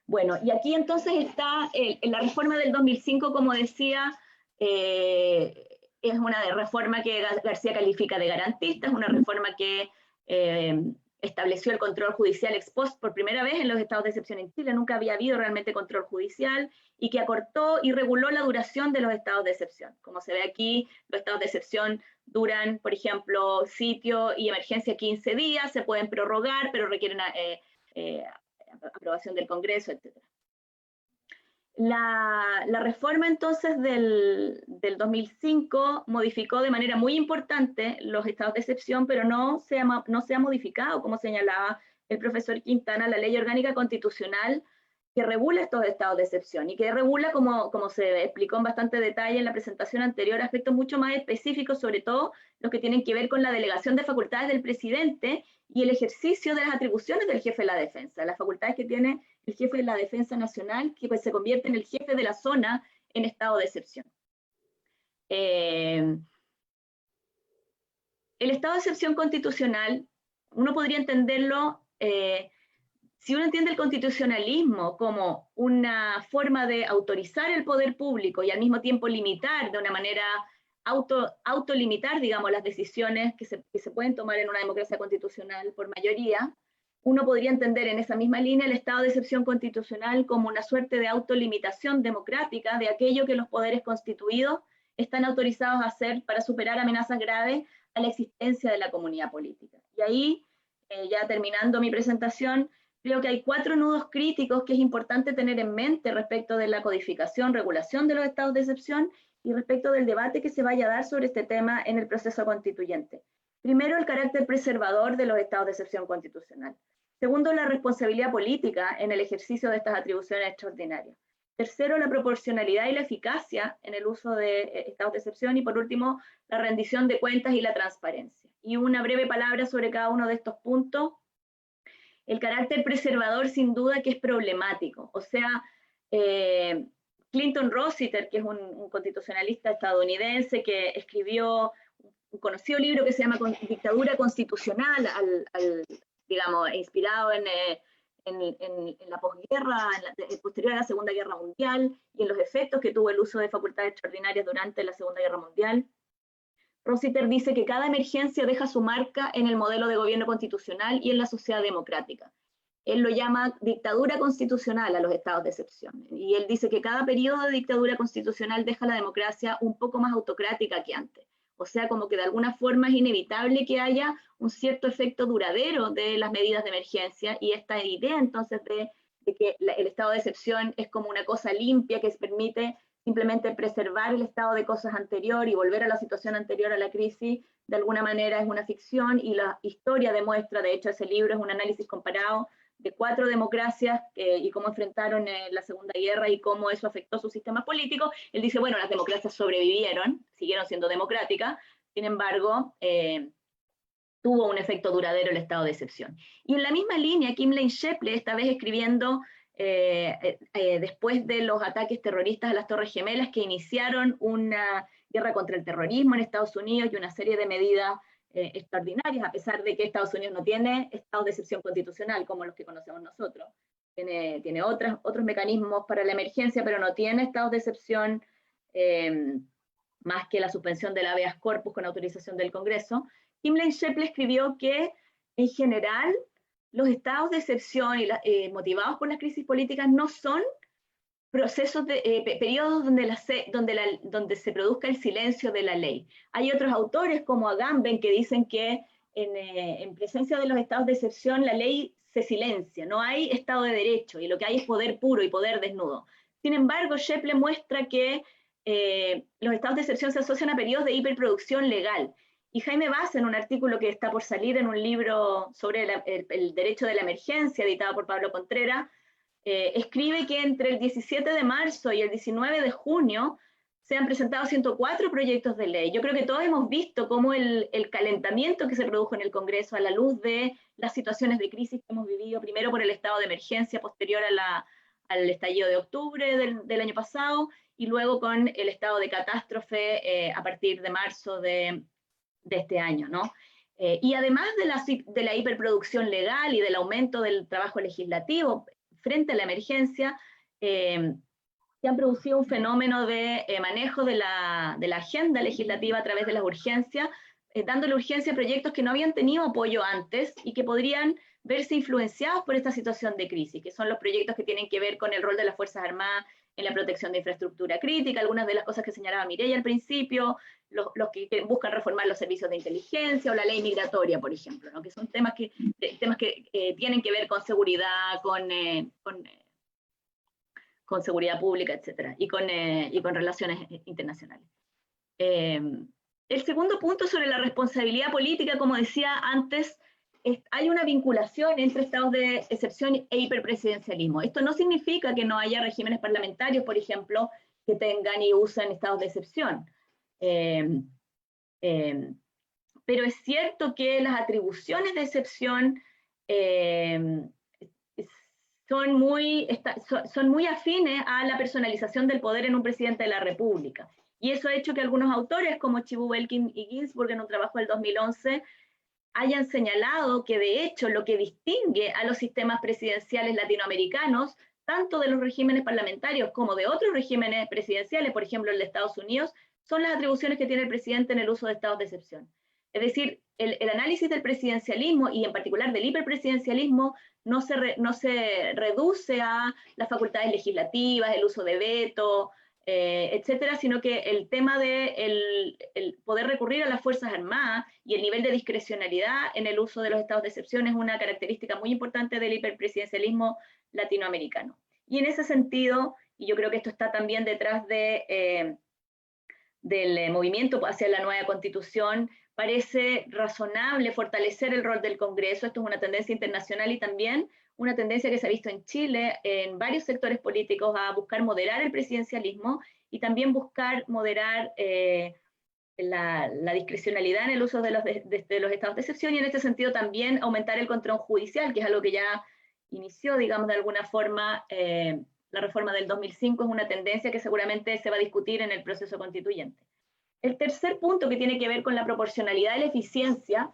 Bueno, y aquí entonces está en la reforma del 2005, como decía, es una reforma que García califica de garantista, es una reforma que estableció el control judicial ex post por primera vez en los estados de excepción en Chile, nunca había habido realmente control judicial, y que acortó y reguló la duración de los estados de excepción. Como se ve aquí, los estados de excepción duran, por ejemplo, sitio y emergencia 15 días, se pueden prorrogar, pero requieren aprobación del Congreso, etc. La reforma entonces del 2005 modificó de manera muy importante los estados de excepción, pero no se ha modificado, como señalaba el profesor Quintana, la ley orgánica constitucional que regula estos estados de excepción y que regula, como se explicó en bastante detalle en la presentación anterior, aspectos mucho más específicos, sobre todo los que tienen que ver con la delegación de facultades del presidente y el ejercicio de las atribuciones del jefe de la defensa, las facultades que tiene el jefe de la defensa nacional, que pues se convierte en el jefe de la zona en estado de excepción. El estado de excepción constitucional, uno podría entenderlo, si uno entiende el constitucionalismo como una forma de autorizar el poder público y al mismo tiempo limitar de una manera autolimitar, digamos, las decisiones que se pueden tomar en una democracia constitucional por mayoría, uno podría entender en esa misma línea el estado de excepción constitucional como una suerte de autolimitación democrática de aquello que los poderes constituidos están autorizados a hacer para superar amenazas graves a la existencia de la comunidad política. Y ahí, ya terminando mi presentación, creo que hay 4 nudos críticos que es importante tener en mente respecto de la codificación, regulación de los estados de excepción y respecto del debate que se vaya a dar sobre este tema en el proceso constituyente. Primero, el carácter preservador de los estados de excepción constitucional. Segundo, la responsabilidad política en el ejercicio de estas atribuciones extraordinarias. Tercero, la proporcionalidad y la eficacia en el uso de estados de excepción. Y por último, la rendición de cuentas y la transparencia. Y una breve palabra sobre cada uno de estos puntos. El carácter preservador, sin duda, que es problemático. O sea, Clinton Rossiter, que es un constitucionalista estadounidense que escribió un conocido libro que se llama Dictadura Constitucional, digamos, inspirado en la posguerra, posterior a la Segunda Guerra Mundial, y en los efectos que tuvo el uso de facultades extraordinarias durante la Segunda Guerra Mundial. Rossiter dice que cada emergencia deja su marca en el modelo de gobierno constitucional y en la sociedad democrática. Él lo llama dictadura constitucional a los estados de excepción. Y él dice que cada periodo de dictadura constitucional deja la democracia un poco más autocrática que antes. O sea, como que de alguna forma es inevitable que haya un cierto efecto duradero de las medidas de emergencia, y esta idea entonces de que el estado de excepción es como una cosa limpia que permite simplemente preservar el estado de cosas anterior y volver a la situación anterior a la crisis, de alguna manera es una ficción, y la historia demuestra, de hecho ese libro es un análisis comparado de 4 democracias y cómo enfrentaron la Segunda Guerra y cómo eso afectó su sistema político. Él dice, bueno, las democracias sobrevivieron, siguieron siendo democráticas, sin embargo, tuvo un efecto duradero el estado de excepción. Y en la misma línea, Kim Lane Shepley, esta vez escribiendo después de los ataques terroristas a las Torres Gemelas, que iniciaron una guerra contra el terrorismo en Estados Unidos y una serie de medidas extraordinarias, a pesar de que Estados Unidos no tiene estado de excepción constitucional como los que conocemos nosotros. Tiene otros mecanismos para la emergencia, pero no tiene estados de excepción más que la suspensión del habeas corpus con autorización del Congreso. Kim Lane Shepley escribió que, en general, los estados de excepción motivados por las crisis políticas no son procesos periodos donde se produzca el silencio de la ley. Hay otros autores como Agamben que dicen que en presencia de los estados de excepción la ley se silencia, no hay estado de derecho y lo que hay es poder puro y poder desnudo. Sin embargo, Shepley muestra que los estados de excepción se asocian a periodos de hiperproducción legal. Y Jaime Bass, en un artículo que está por salir en un libro sobre el derecho de la emergencia, editado por Pablo Contreras, escribe que entre el 17 de marzo y el 19 de junio se han presentado 104 proyectos de ley. Yo creo que todos hemos visto cómo el calentamiento que se produjo en el Congreso a la luz de las situaciones de crisis que hemos vivido, primero por el estado de emergencia posterior al estallido de octubre del año pasado, y luego con el estado de catástrofe a partir de marzo de este año, ¿no? Y además de la hiperproducción legal y del aumento del trabajo legislativo frente a la emergencia, se han producido un fenómeno de manejo de la agenda legislativa a través de las urgencias, dándole urgencia a proyectos que no habían tenido apoyo antes y que podrían verse influenciados por esta situación de crisis, que son los proyectos que tienen que ver con el rol de las Fuerzas Armadas en la protección de infraestructura crítica, algunas de las cosas que señalaba Mireia al principio, los que buscan reformar los servicios de inteligencia o la ley migratoria, por ejemplo, ¿no? Que son temas que tienen que ver con seguridad, con seguridad pública, etcétera, y con relaciones internacionales. El segundo punto sobre la responsabilidad política, como decía antes, hay una vinculación entre estados de excepción e hiperpresidencialismo. Esto no significa que no haya regímenes parlamentarios, por ejemplo, que tengan y usen estados de excepción. Pero es cierto que las atribuciones de excepción son muy afines a la personalización del poder en un presidente de la República. Y eso ha hecho que algunos autores, como Chibu Belkin y Ginsburg, en un trabajo del 2011, hayan señalado que de hecho lo que distingue a los sistemas presidenciales latinoamericanos, tanto de los regímenes parlamentarios como de otros regímenes presidenciales, por ejemplo el de Estados Unidos, son las atribuciones que tiene el presidente en el uso de estados de excepción. Es decir, el análisis del presidencialismo y en particular del hiperpresidencialismo no se reduce a las facultades legislativas, el uso de veto, etcétera, sino que el tema de el poder recurrir a las Fuerzas Armadas y el nivel de discrecionalidad en el uso de los estados de excepción es una característica muy importante del hiperpresidencialismo latinoamericano. Y en ese sentido, y yo creo que esto está también detrás del movimiento hacia la nueva constitución, parece razonable fortalecer el rol del Congreso. Esto es una tendencia internacional y también una tendencia que se ha visto en Chile, en varios sectores políticos, a buscar moderar el presidencialismo y también buscar moderar la discrecionalidad en el uso de los estados de excepción, y en este sentido también aumentar el control judicial, que es algo que ya inició, digamos, de alguna forma, la reforma del 2005 es una tendencia que seguramente se va a discutir en el proceso constituyente. El tercer punto, que tiene que ver con la proporcionalidad y la eficiencia,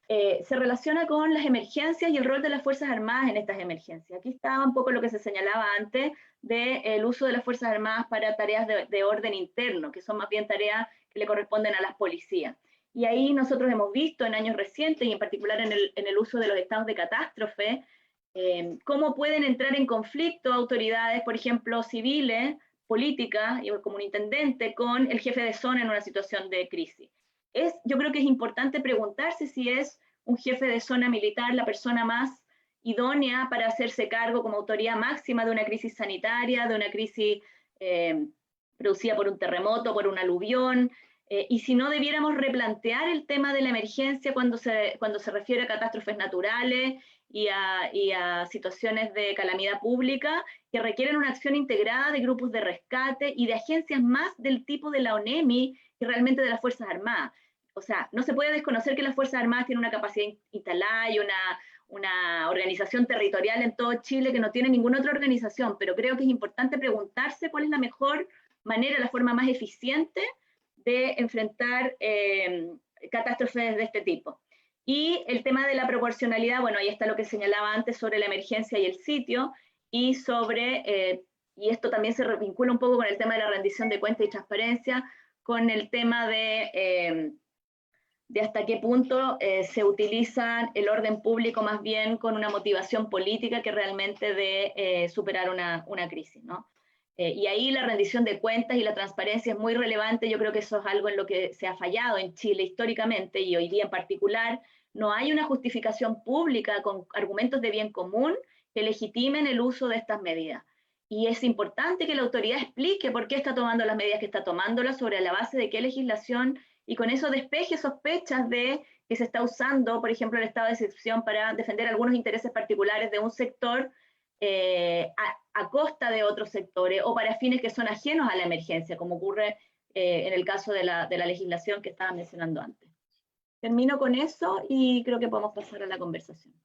se relaciona con las emergencias y el rol de las Fuerzas Armadas en estas emergencias. Aquí estaba un poco lo que se señalaba antes del uso de las Fuerzas Armadas para tareas de orden interno, que son más bien tareas que le corresponden a las policías. Y ahí nosotros hemos visto en años recientes, y en particular en el uso de los estados de catástrofe, cómo pueden entrar en conflicto autoridades, por ejemplo, civiles, políticas, como un intendente, con el jefe de zona en una situación de crisis. Yo creo que es importante preguntarse si es un jefe de zona militar la persona más idónea para hacerse cargo como autoridad máxima de una crisis sanitaria, de una crisis producida por un terremoto, por un aluvión, y si no debiéramos replantear el tema de la emergencia cuando se refiere a catástrofes naturales y a situaciones de calamidad pública que requieren una acción integrada de grupos de rescate y de agencias más del tipo de la ONEMI que realmente de las Fuerzas Armadas. O sea, no se puede desconocer que las Fuerzas Armadas tienen una capacidad instalada y una organización territorial en todo Chile que no tiene ninguna otra organización, pero creo que es importante preguntarse cuál es la mejor manera, la forma más eficiente de enfrentar catástrofes de este tipo. Y el tema de la proporcionalidad, bueno, ahí está lo que señalaba antes sobre la emergencia y el sitio, y y esto también se vincula un poco con el tema de la rendición de cuentas y transparencia, con el tema de de hasta qué punto se utiliza el orden público más bien con una motivación política que realmente de superar una crisis, ¿no? Y ahí la rendición de cuentas y la transparencia es muy relevante. Yo creo que eso es algo en lo que se ha fallado en Chile históricamente y hoy día en particular. No hay una justificación pública con argumentos de bien común que legitimen el uso de estas medidas. Y es importante que la autoridad explique por qué está tomando las medidas que está tomándolas, sobre la base de qué legislación, y con eso despeje sospechas de que se está usando, por ejemplo, el estado de excepción para defender algunos intereses particulares de un sector a costa de otros sectores o para fines que son ajenos a la emergencia, como ocurre en el caso de la legislación que estaba mencionando antes. Termino con eso y creo que podemos pasar a la conversación.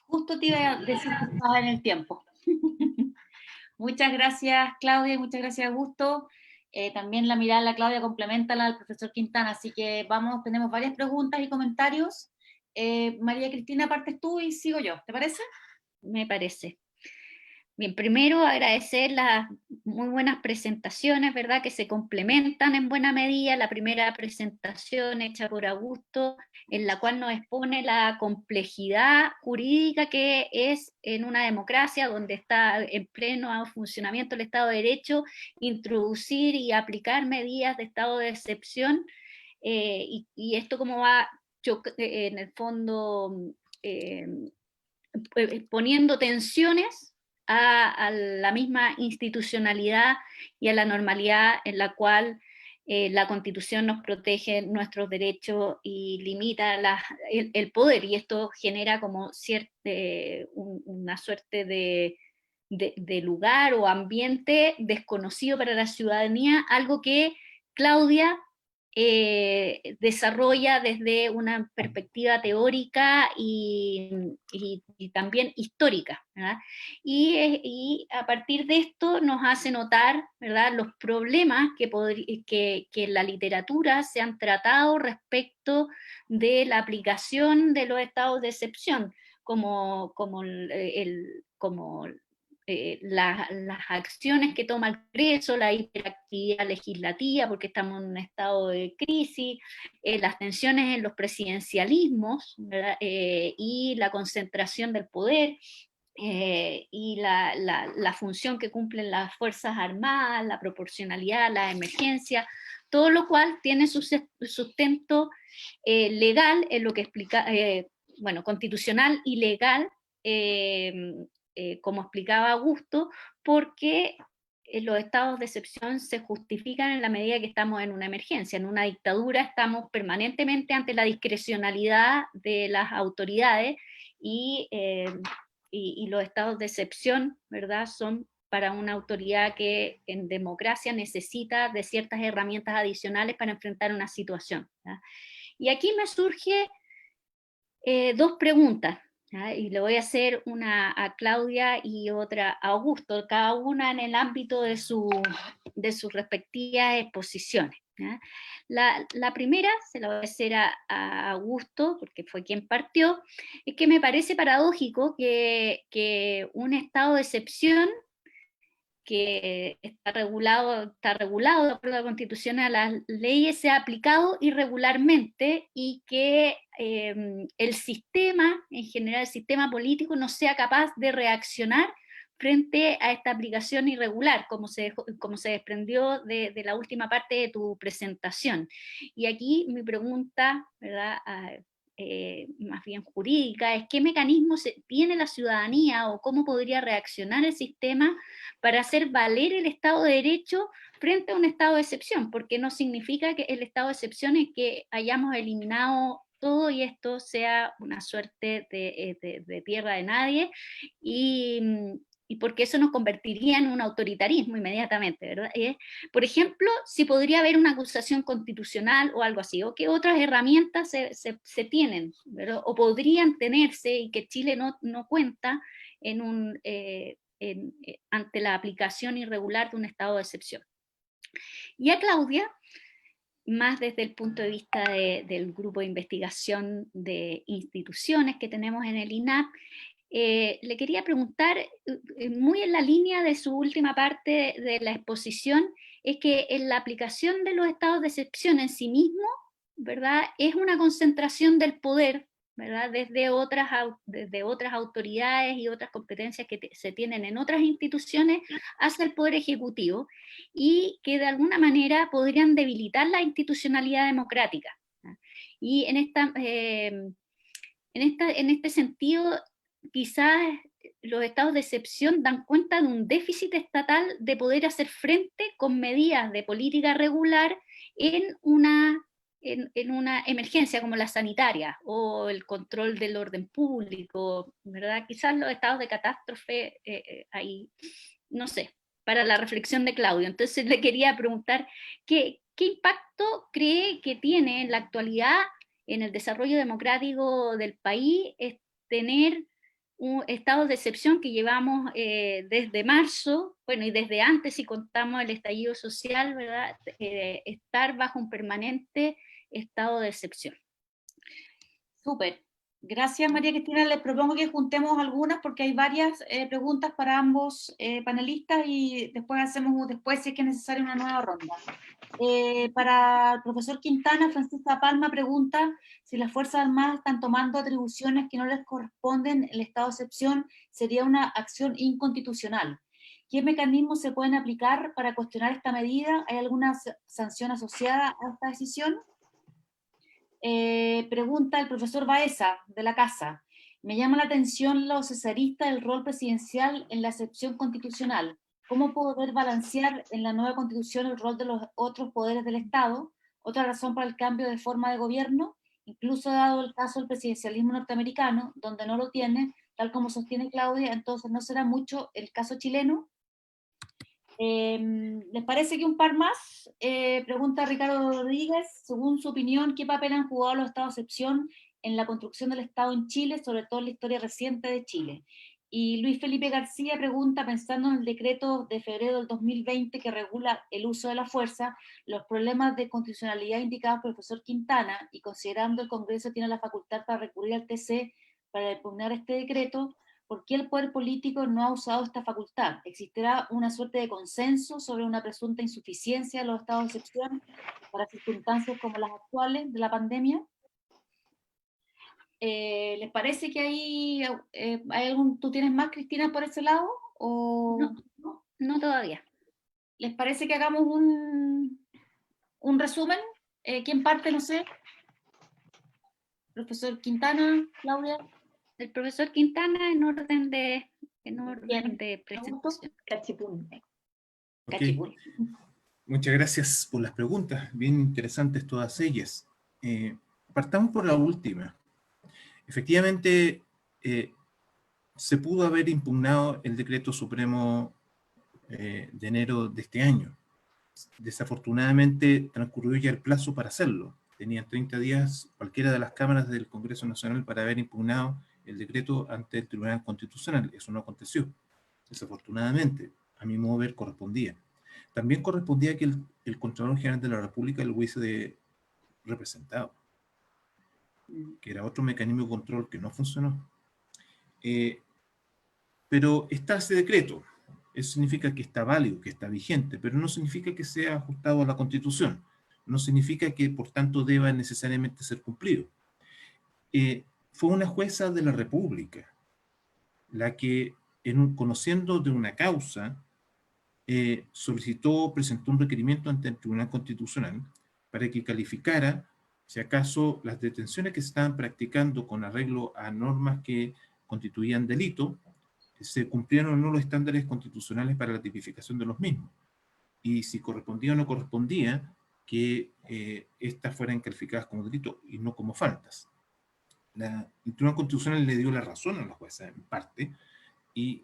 Justo te iba a decir que estaba en el tiempo. Muchas gracias, Claudia, y muchas gracias, Augusto. También la mirada de la Claudia complementa la del profesor Quintana, así que tenemos varias preguntas y comentarios. María Cristina, partes tú y sigo yo, ¿te parece? Me parece. Bien, primero agradecer las muy buenas presentaciones, ¿verdad? Que se complementan en buena medida. La primera presentación hecha por Augusto, en la cual nos expone la complejidad jurídica que es en una democracia donde está en pleno funcionamiento el Estado de Derecho, introducir y aplicar medidas de estado de excepción, y esto como va en el fondo poniendo tensiones a la misma institucionalidad y a la normalidad en la cual la Constitución nos protege nuestros derechos y limita el poder, y esto genera como una suerte de lugar o ambiente desconocido para la ciudadanía, algo que Claudia desarrolla desde una perspectiva teórica y también histórica, ¿verdad? Y a partir de esto nos hace notar, ¿verdad?, los problemas que en la literatura se han tratado respecto de la aplicación de los estados de excepción, como las acciones que toma el Congreso, la hiperactividad legislativa, porque estamos en un estado de crisis, las tensiones en los presidencialismos, y la concentración del poder, y la función que cumplen las Fuerzas Armadas, la proporcionalidad, la emergencia, todo lo cual tiene su sustento legal, en lo que explica, constitucional y legal, como explicaba Augusto, porque los estados de excepción se justifican en la medida que estamos en una emergencia. En una dictadura estamos permanentemente ante la discrecionalidad de las autoridades, y los estados de excepción, ¿verdad?, son para una autoridad que en democracia necesita de ciertas herramientas adicionales para enfrentar una situación, ¿verdad? Y aquí me surge dos preguntas, y le voy a hacer una a Claudia y otra a Augusto, cada una en el ámbito de sus respectivas exposiciones. La primera se la voy a hacer a Augusto, porque fue quien partió. Es que me parece paradójico que un estado de excepción que está regulado de acuerdo a la Constitución, a las leyes, sea aplicado irregularmente, y que el sistema, en general el sistema político, no sea capaz de reaccionar frente a esta aplicación irregular, como se desprendió de la última parte de tu presentación. Y aquí mi pregunta, ¿verdad?, más bien jurídica, es qué mecanismos tiene la ciudadanía o cómo podría reaccionar el sistema para hacer valer el Estado de Derecho frente a un estado de excepción, porque no significa que el estado de excepción es que hayamos eliminado todo y esto sea una suerte de tierra de nadie, y porque eso nos convertiría en un autoritarismo inmediatamente, ¿verdad? Por ejemplo, si podría haber una acusación constitucional o algo así, o qué otras herramientas se tienen, ¿verdad?, o podrían tenerse, y que Chile no cuenta ante la aplicación irregular de un estado de excepción. Y a Claudia, más desde el punto de vista del grupo de investigación de instituciones que tenemos en el INAP, le quería preguntar, muy en la línea de su última parte de la exposición, es que en la aplicación de los estados de excepción en sí mismo ¿verdad? Es una concentración del poder, ¿verdad? Desde otras autoridades y otras competencias que se tienen en otras instituciones hacia el Poder Ejecutivo, y que de alguna manera podrían debilitar la institucionalidad democrática. Y en este sentido, quizás los estados de excepción dan cuenta de un déficit estatal de poder hacer frente con medidas de política regular en una emergencia como la sanitaria o el control del orden público, ¿verdad? Quizás los estados de catástrofe, ahí, no sé, para la reflexión de Claudio. Entonces le quería preguntar, ¿qué impacto cree que tiene en la actualidad en el desarrollo democrático del país es tener un estado de excepción que llevamos desde marzo, bueno, y desde antes, si contamos el estallido social, ¿verdad? Estar bajo un permanente estado de excepción? Súper. Gracias, María Cristina. Les propongo que juntemos algunas porque hay varias preguntas para ambos panelistas y después si es que es necesaria una nueva ronda. Para el profesor Quintana, Francisca Palma pregunta si las Fuerzas Armadas están tomando atribuciones que no les corresponden, el estado de excepción sería una acción inconstitucional. ¿Qué mecanismos se pueden aplicar para cuestionar esta medida? ¿Hay alguna sanción asociada a esta decisión? Pregunta el profesor Baeza, de la Casa. Me llama la atención lo cesarista del rol presidencial en la excepción constitucional. ¿Cómo poder balancear en la nueva constitución el rol de los otros poderes del Estado? Otra razón para el cambio de forma de gobierno, incluso dado el caso del presidencialismo norteamericano, donde no lo tiene, tal como sostiene Claudia, entonces ¿no será mucho el caso chileno? ¿Les parece que un par más? Pregunta Ricardo Rodríguez, según su opinión, ¿qué papel han jugado los estados de excepción en la construcción del Estado en Chile, sobre todo en la historia reciente de Chile? Y Luis Felipe García pregunta, pensando en el decreto de febrero del 2020 que regula el uso de la fuerza, los problemas de constitucionalidad indicados por el profesor Quintana, y considerando el Congreso tiene la facultad para recurrir al TC para impugnar este decreto, ¿por qué el poder político no ha usado esta facultad? ¿Existirá una suerte de consenso sobre una presunta insuficiencia de los estados de excepción para circunstancias como las actuales de la pandemia? ¿Les parece que hay algún... ¿Tú tienes más, Cristina, por ese lado? ¿O... No todavía. ¿Les parece que hagamos un resumen? ¿Quién parte? No sé. Profesor Quintana, Claudia. El profesor Quintana en orden de Bien. presentación. Cachipún. Okay. Muchas gracias por las preguntas, bien interesantes todas ellas. Partamos por la última. Efectivamente, se pudo haber impugnado el decreto supremo de enero de este año. Desafortunadamente transcurrió ya el plazo para hacerlo. Tenían 30 días cualquiera de las cámaras del Congreso Nacional para haber impugnado el decreto ante el Tribunal Constitucional. Eso no aconteció. Desafortunadamente, a mi modo de ver, correspondía. También correspondía que el Contralor General de la República lo hubiese representado, que era otro mecanismo de control que no funcionó. Pero está ese decreto. Eso significa que está válido, que está vigente, pero no significa que sea ajustado a la Constitución. No significa que, por tanto, deba necesariamente ser cumplido. Fue una jueza de la República la que, conociendo de una causa, presentó un requerimiento ante el Tribunal Constitucional para que calificara, si acaso, las detenciones que se estaban practicando con arreglo a normas que constituían delito, se cumplieron o no los estándares constitucionales para la tipificación de los mismos. Y si correspondía o no correspondía que estas fueran calificadas como delito y no como faltas. El Tribunal Constitucional le dio la razón a la jueza, en parte, y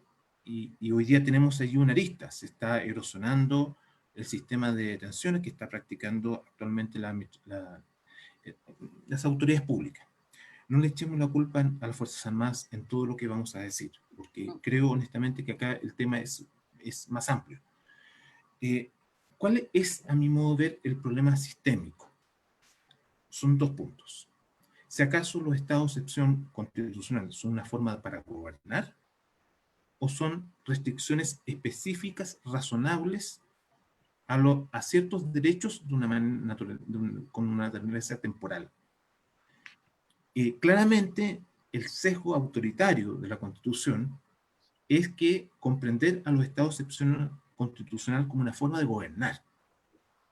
hoy día tenemos allí una arista. Se está erosionando el sistema de detenciones que está practicando actualmente las autoridades públicas. No le echemos la culpa a las Fuerzas Armadas en todo lo que vamos a decir, porque creo honestamente que acá el tema es más amplio. ¿Cuál es, a mi modo de ver, el problema sistémico? Son dos puntos. Si acaso los estados de excepción constitucional son una forma para gobernar, o son restricciones específicas, razonables, a ciertos derechos de una manera natural, con una naturaleza temporal. Claramente, el sesgo autoritario de la Constitución es que comprender a los estados de excepción constitucional como una forma de gobernar,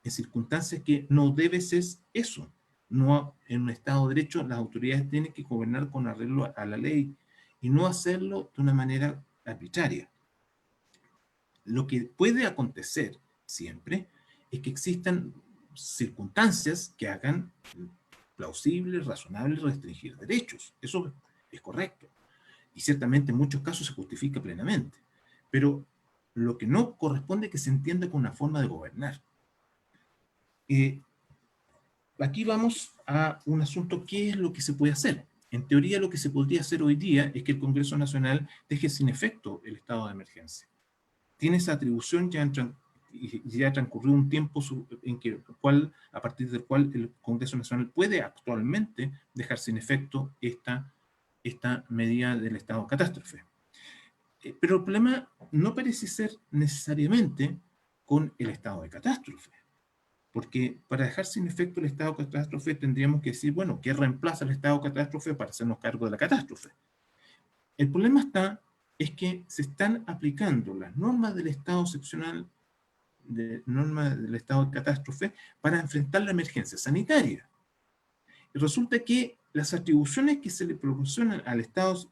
en circunstancias que no debe ser eso. No, en un Estado de Derecho las autoridades tienen que gobernar con arreglo a la ley y no hacerlo de una manera arbitraria. Lo que puede acontecer siempre es que existan circunstancias que hagan plausible, razonable restringir derechos. Eso es correcto. Y ciertamente en muchos casos se justifica plenamente. Pero lo que no corresponde es que se entienda como una forma de gobernar. Aquí vamos a un asunto: ¿qué es lo que se puede hacer? En teoría, lo que se podría hacer hoy día es que el Congreso Nacional deje sin efecto el estado de emergencia. Tiene esa atribución, ya transcurrió un tiempo a partir del cual el Congreso Nacional puede actualmente dejar sin efecto esta medida del estado de catástrofe. Pero el problema no parece ser necesariamente con el estado de catástrofe, porque para dejar sin efecto el estado de catástrofe tendríamos que decir, bueno, ¿qué reemplaza el estado de catástrofe para hacernos cargo de la catástrofe? El problema es que se están aplicando las normas del estado excepcional, normas del estado de catástrofe, para enfrentar la emergencia sanitaria. Y resulta que las atribuciones que se le proporcionan al Estado,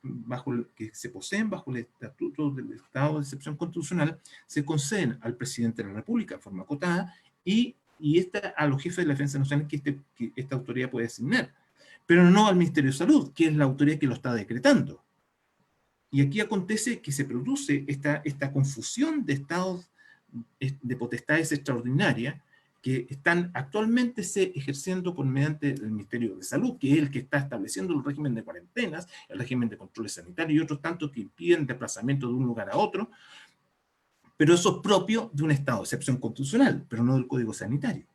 que se poseen bajo el estatuto del estado de excepción constitucional, se conceden al presidente de la República de forma acotada y a los jefes de la Defensa Nacional que esta autoridad puede designar, pero no al Ministerio de Salud, que es la autoridad que lo está decretando. Y aquí acontece que se produce esta confusión de estados de potestades extraordinarias que están actualmente ejerciendo mediante el Ministerio de Salud, que es el que está estableciendo el régimen de cuarentenas, el régimen de controles sanitarios y otros tantos que impiden desplazamiento de un lugar a otro, pero eso es propio de un estado de excepción constitucional, pero no del Código Sanitario.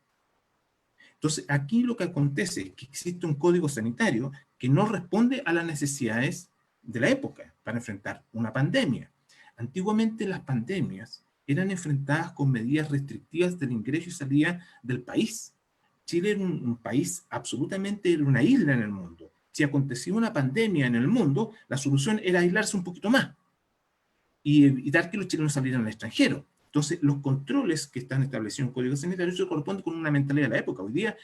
Entonces, aquí lo que acontece es que existe un Código Sanitario que no responde a las necesidades de la época para enfrentar una pandemia. Antiguamente las pandemias eran enfrentadas con medidas restrictivas del ingreso y salida del país. Chile era un país absolutamente, era una isla en el mundo. Si acontecía una pandemia en el mundo, la solución era aislarse un poquito más y evitar que los chilenos salieran al extranjero. Entonces, los controles que están establecidos en el Código Sanitario se corresponden con una mentalidad de la época. Hoy día,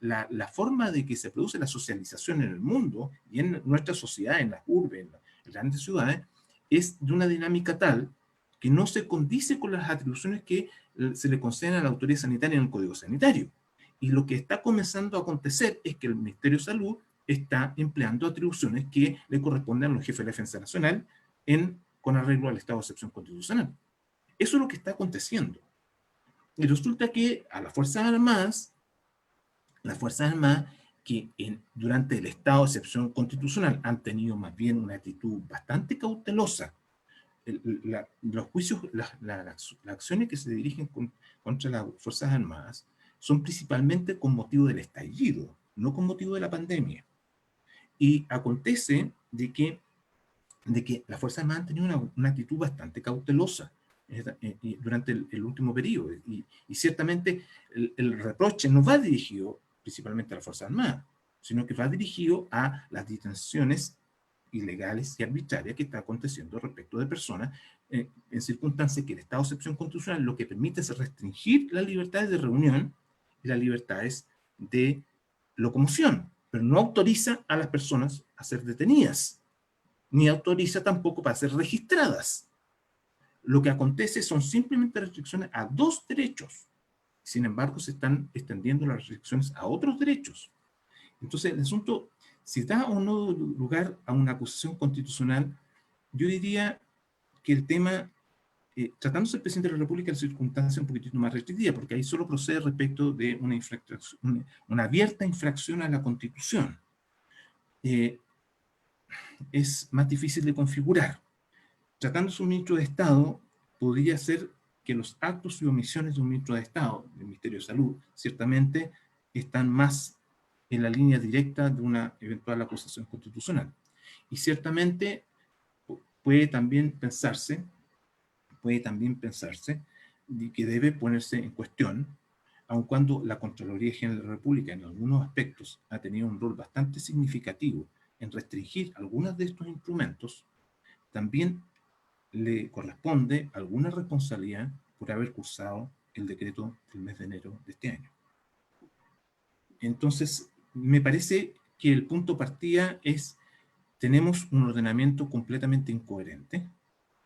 la forma de que se produce la socialización en el mundo y en nuestra sociedad, en las urbes, en las grandes ciudades, es de una dinámica tal que no se condice con las atribuciones que se le conceden a la autoridad sanitaria en el Código Sanitario. Y lo que está comenzando a acontecer es que el Ministerio de Salud está empleando atribuciones que le corresponden a los jefes de la Defensa Nacional con arreglo al estado de excepción constitucional. Eso es lo que está aconteciendo. Y resulta que a las Fuerzas Armadas que durante el estado de excepción constitucional han tenido más bien una actitud bastante cautelosa. Los juicios, las acciones que se dirigen contra las Fuerzas Armadas son principalmente con motivo del estallido, no con motivo de la pandemia. Y acontece de que las Fuerzas Armadas han tenido una actitud bastante cautelosa durante el último periodo. Y ciertamente el reproche no va dirigido principalmente a las Fuerzas Armadas, sino que va dirigido a las detenciones ilegales y arbitrarias que está aconteciendo respecto de personas en circunstancias que el estado de excepción constitucional lo que permite es restringir las libertades de reunión y las libertades de locomoción, pero no autoriza a las personas a ser detenidas, ni autoriza tampoco para ser registradas. Lo que acontece son simplemente restricciones a dos derechos. Sin embargo, se están extendiendo las restricciones a otros derechos. Entonces, el asunto, si da o no lugar a una acusación constitucional, yo diría que el tema, tratándose del presidente de la República, la circunstancia es un poquitito más restrictiva, porque ahí solo procede respecto de una abierta infracción a la Constitución. Es más difícil de configurar. Tratándose de un ministro de Estado, podría ser que los actos y omisiones de un ministro de Estado, del Ministerio de Salud, ciertamente están más en la línea directa de una eventual acusación constitucional. Y ciertamente puede también pensarse y que debe ponerse en cuestión, aun cuando la Contraloría General de la República en algunos aspectos ha tenido un rol bastante significativo en restringir algunos de estos instrumentos, también le corresponde alguna responsabilidad por haber cursado el decreto del mes de enero de este año. Entonces, me parece que el punto de partida es: tenemos un ordenamiento completamente incoherente,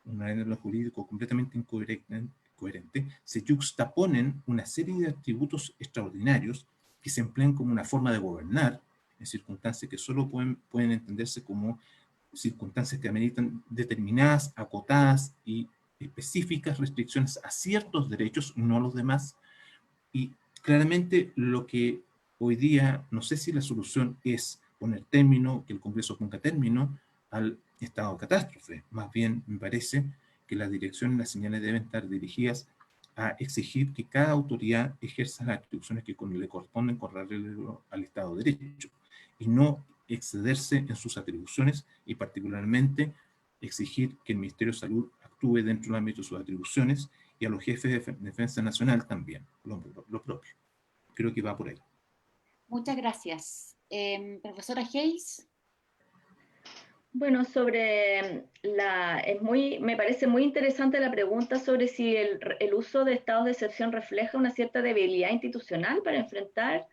un ordenamiento jurídico completamente incoherente, se yuxtaponen una serie de atributos extraordinarios que se emplean como una forma de gobernar, en circunstancias que solo pueden entenderse como circunstancias que ameritan determinadas, acotadas y específicas restricciones a ciertos derechos, no a los demás. Y claramente lo que hoy día, no sé si la solución es poner término, que el Congreso ponga término al estado de catástrofe. Más bien, me parece que la dirección y las señales deben estar dirigidas a exigir que cada autoridad ejerza las atribuciones que le corresponden con arreglo al Estado de Derecho, y no excederse en sus atribuciones, y particularmente exigir que el Ministerio de Salud actúe dentro del ámbito de sus atribuciones, y a los jefes de Defensa Nacional también, lo propio. Creo que va por ahí. Muchas gracias. Profesora Hayes. Bueno, me parece muy interesante la pregunta sobre si el uso de estados de excepción refleja una cierta debilidad institucional para enfrentar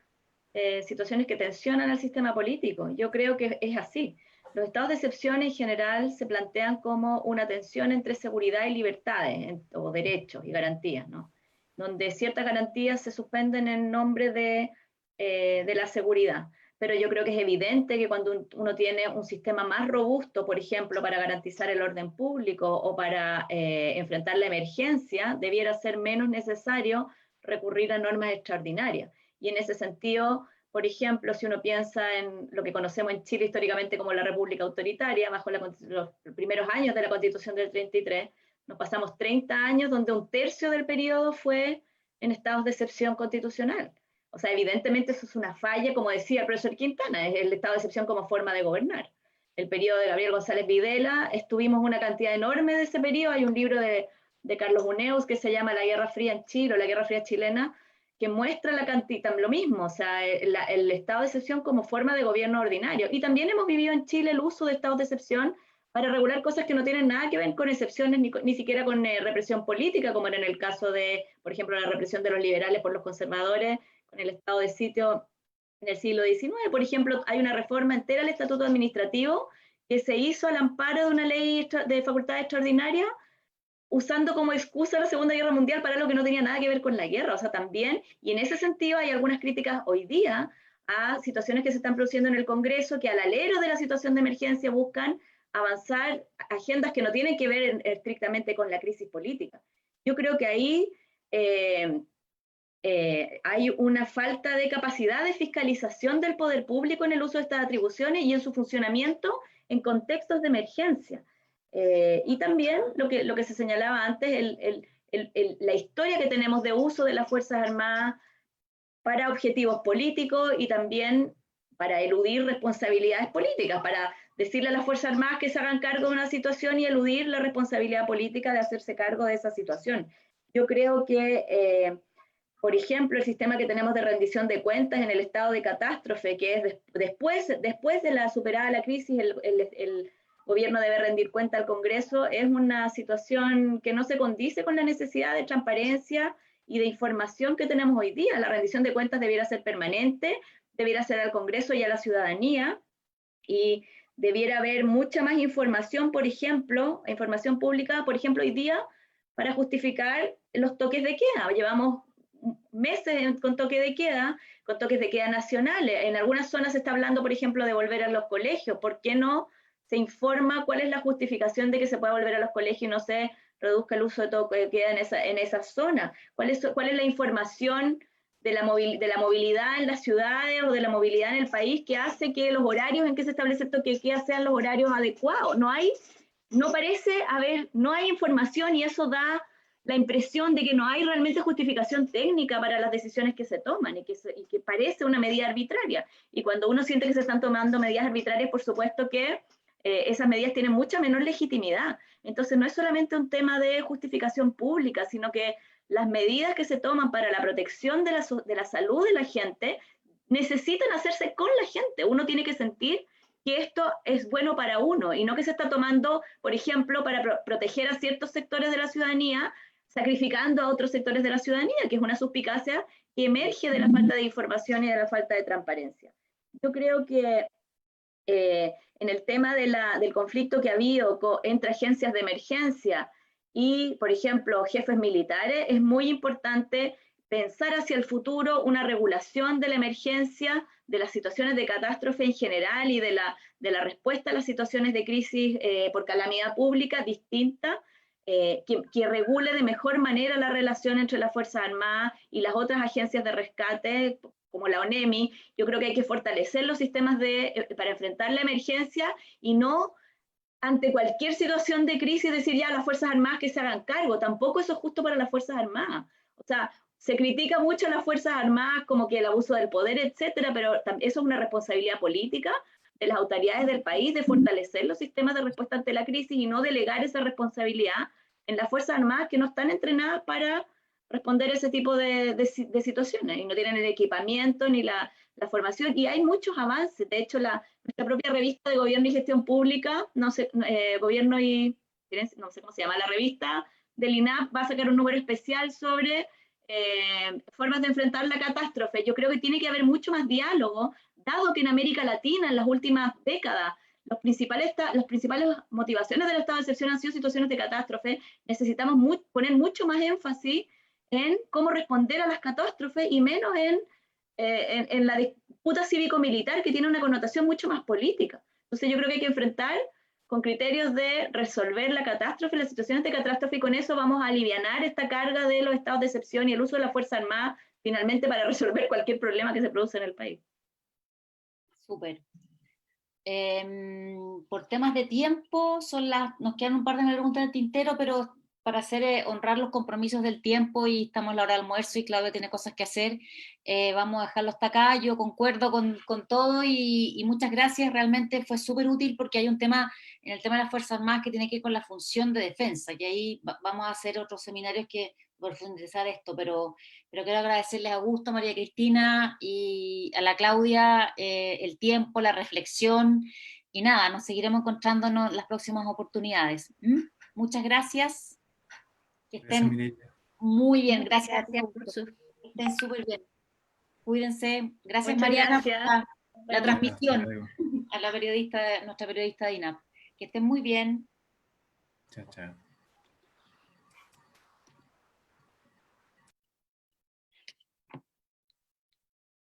situaciones que tensionan al sistema político. Yo creo que es así. Los estados de excepción en general se plantean como una tensión entre seguridad y libertades, o derechos y garantías, ¿no? Donde ciertas garantías se suspenden en nombre de la seguridad. Pero yo creo que es evidente que cuando uno tiene un sistema más robusto, por ejemplo, para garantizar el orden público o para enfrentar la emergencia, debiera ser menos necesario recurrir a normas extraordinarias. Y en ese sentido, por ejemplo, si uno piensa en lo que conocemos en Chile históricamente como la República Autoritaria, bajo los primeros años de la Constitución del 33, nos pasamos 30 años donde un tercio del periodo fue en estados de excepción constitucional. O sea, evidentemente eso es una falla, como decía el profesor Quintana, es el estado de excepción como forma de gobernar. El periodo de Gabriel González Videla, estuvimos una cantidad enorme de ese periodo. Hay un libro de Carlos Huneeus que se llama La Guerra Fría en Chile, o La Guerra Fría Chilena, que muestra la cantidad, lo mismo, o sea, el estado de excepción como forma de gobierno ordinario. Y también hemos vivido en Chile el uso de estados de excepción para regular cosas que no tienen nada que ver con excepciones, ni siquiera con represión política, como era en el caso de, por ejemplo, la represión de los liberales por los conservadores, con el estado de sitio en el siglo XIX. Por ejemplo, hay una reforma entera al estatuto administrativo que se hizo al amparo de una ley de facultades extraordinarias, usando como excusa la Segunda Guerra Mundial para algo que no tenía nada que ver con la guerra. O sea, también, y en ese sentido hay algunas críticas hoy día a situaciones que se están produciendo en el Congreso, que al alero de la situación de emergencia buscan avanzar agendas que no tienen que ver estrictamente con la crisis política. Yo creo que ahí hay una falta de capacidad de fiscalización del poder público en el uso de estas atribuciones y en su funcionamiento en contextos de emergencia. Y también lo que se señalaba antes, la historia que tenemos de uso de las Fuerzas Armadas para objetivos políticos y también para eludir responsabilidades políticas, para decirle a las Fuerzas Armadas que se hagan cargo de una situación y eludir la responsabilidad política de hacerse cargo de esa situación. Yo creo que, por ejemplo, el sistema que tenemos de rendición de cuentas en el estado de catástrofe, que es después de la superada la crisis, el gobierno debe rendir cuenta al Congreso, es una situación que no se condice con la necesidad de transparencia y de información que tenemos hoy día. La rendición de cuentas debiera ser permanente, debiera ser al Congreso y a la ciudadanía, y debiera haber mucha más información, por ejemplo, información pública, por ejemplo, hoy día, para justificar los toques de queda. Llevamos meses con toques de queda nacionales. En algunas zonas se está hablando, por ejemplo, de volver a los colegios. ¿Por qué no se informa cuál es la justificación de que se pueda volver a los colegios y no se reduzca el uso de toque de queda en esa zona? ¿Cuál es la información de la movilidad en las ciudades o de la movilidad en el país que hace que los horarios en que se establece el toque de queda sean los horarios adecuados? No hay información, y eso da la impresión de que no hay realmente justificación técnica para las decisiones que se toman y que parece una medida arbitraria. Y cuando uno siente que se están tomando medidas arbitrarias, por supuesto que esas medidas tienen mucha menor legitimidad. Entonces no es solamente un tema de justificación pública, sino que las medidas que se toman para la protección de la salud de la gente necesitan hacerse con la gente. Uno tiene que sentir que esto es bueno para uno y no que se está tomando, por ejemplo, para proteger a ciertos sectores de la ciudadanía, sacrificando a otros sectores de la ciudadanía, que es una suspicacia que emerge de la falta de información y de la falta de transparencia. Yo creo que en el tema del conflicto que ha habido entre agencias de emergencia y, por ejemplo, jefes militares, es muy importante pensar hacia el futuro una regulación de la emergencia, de las situaciones de catástrofe en general y de la respuesta a las situaciones de crisis por calamidad pública distinta, que regule de mejor manera la relación entre las Fuerzas Armadas y las otras agencias de rescate, como la ONEMI. Yo creo que hay que fortalecer los sistemas para enfrentar la emergencia y no ante cualquier situación de crisis decir ya a las Fuerzas Armadas que se hagan cargo. Tampoco eso es justo para las Fuerzas Armadas. O sea, se critica mucho a las Fuerzas Armadas como que el abuso del poder, etcétera, pero eso es una responsabilidad política de las autoridades del país de fortalecer los sistemas de respuesta ante la crisis y no delegar esa responsabilidad en las Fuerzas Armadas que no están entrenadas para responder a ese tipo de situaciones y no tienen el equipamiento ni la formación. Y hay muchos avances. De hecho, nuestra propia revista de Gobierno y Gestión Pública, no sé cómo se llama, la revista del INAP va a sacar un número especial sobre formas de enfrentar la catástrofe. Yo creo que tiene que haber mucho más diálogo, dado que en América Latina, en las últimas décadas, las principales motivaciones del estado de excepción han sido situaciones de catástrofe. Necesitamos poner mucho más énfasis en cómo responder a las catástrofes y menos en la disputa cívico-militar, que tiene una connotación mucho más política. Entonces yo creo que hay que enfrentar con criterios de resolver la catástrofe, las situaciones de catástrofe, y con eso vamos a alivianar esta carga de los estados de excepción y el uso de la Fuerza Armada finalmente para resolver cualquier problema que se produce en el país. Súper. Por temas de tiempo, nos quedan un par de preguntas del tintero, pero para honrar los compromisos del tiempo, y estamos a la hora de almuerzo y Claudia tiene cosas que hacer, vamos a dejarlo hasta acá. Yo concuerdo con todo y muchas gracias, realmente fue súper útil porque hay un tema, en el tema de las Fuerzas Armadas, que tiene que ver con la función de defensa, y ahí vamos a hacer otros seminarios que profundizar esto, pero quiero agradecerles a Augusto, María Cristina y a la Claudia el tiempo, la reflexión, y nada, nos seguiremos encontrándonos en las próximas oportunidades. Muchas gracias. Que estén muy bien, gracias. Que estén súper bien. Cuídense. Gracias, Muchas Mariana, gracias. por la transmisión a nuestra periodista de INAP. Que estén muy bien. Chao, chao.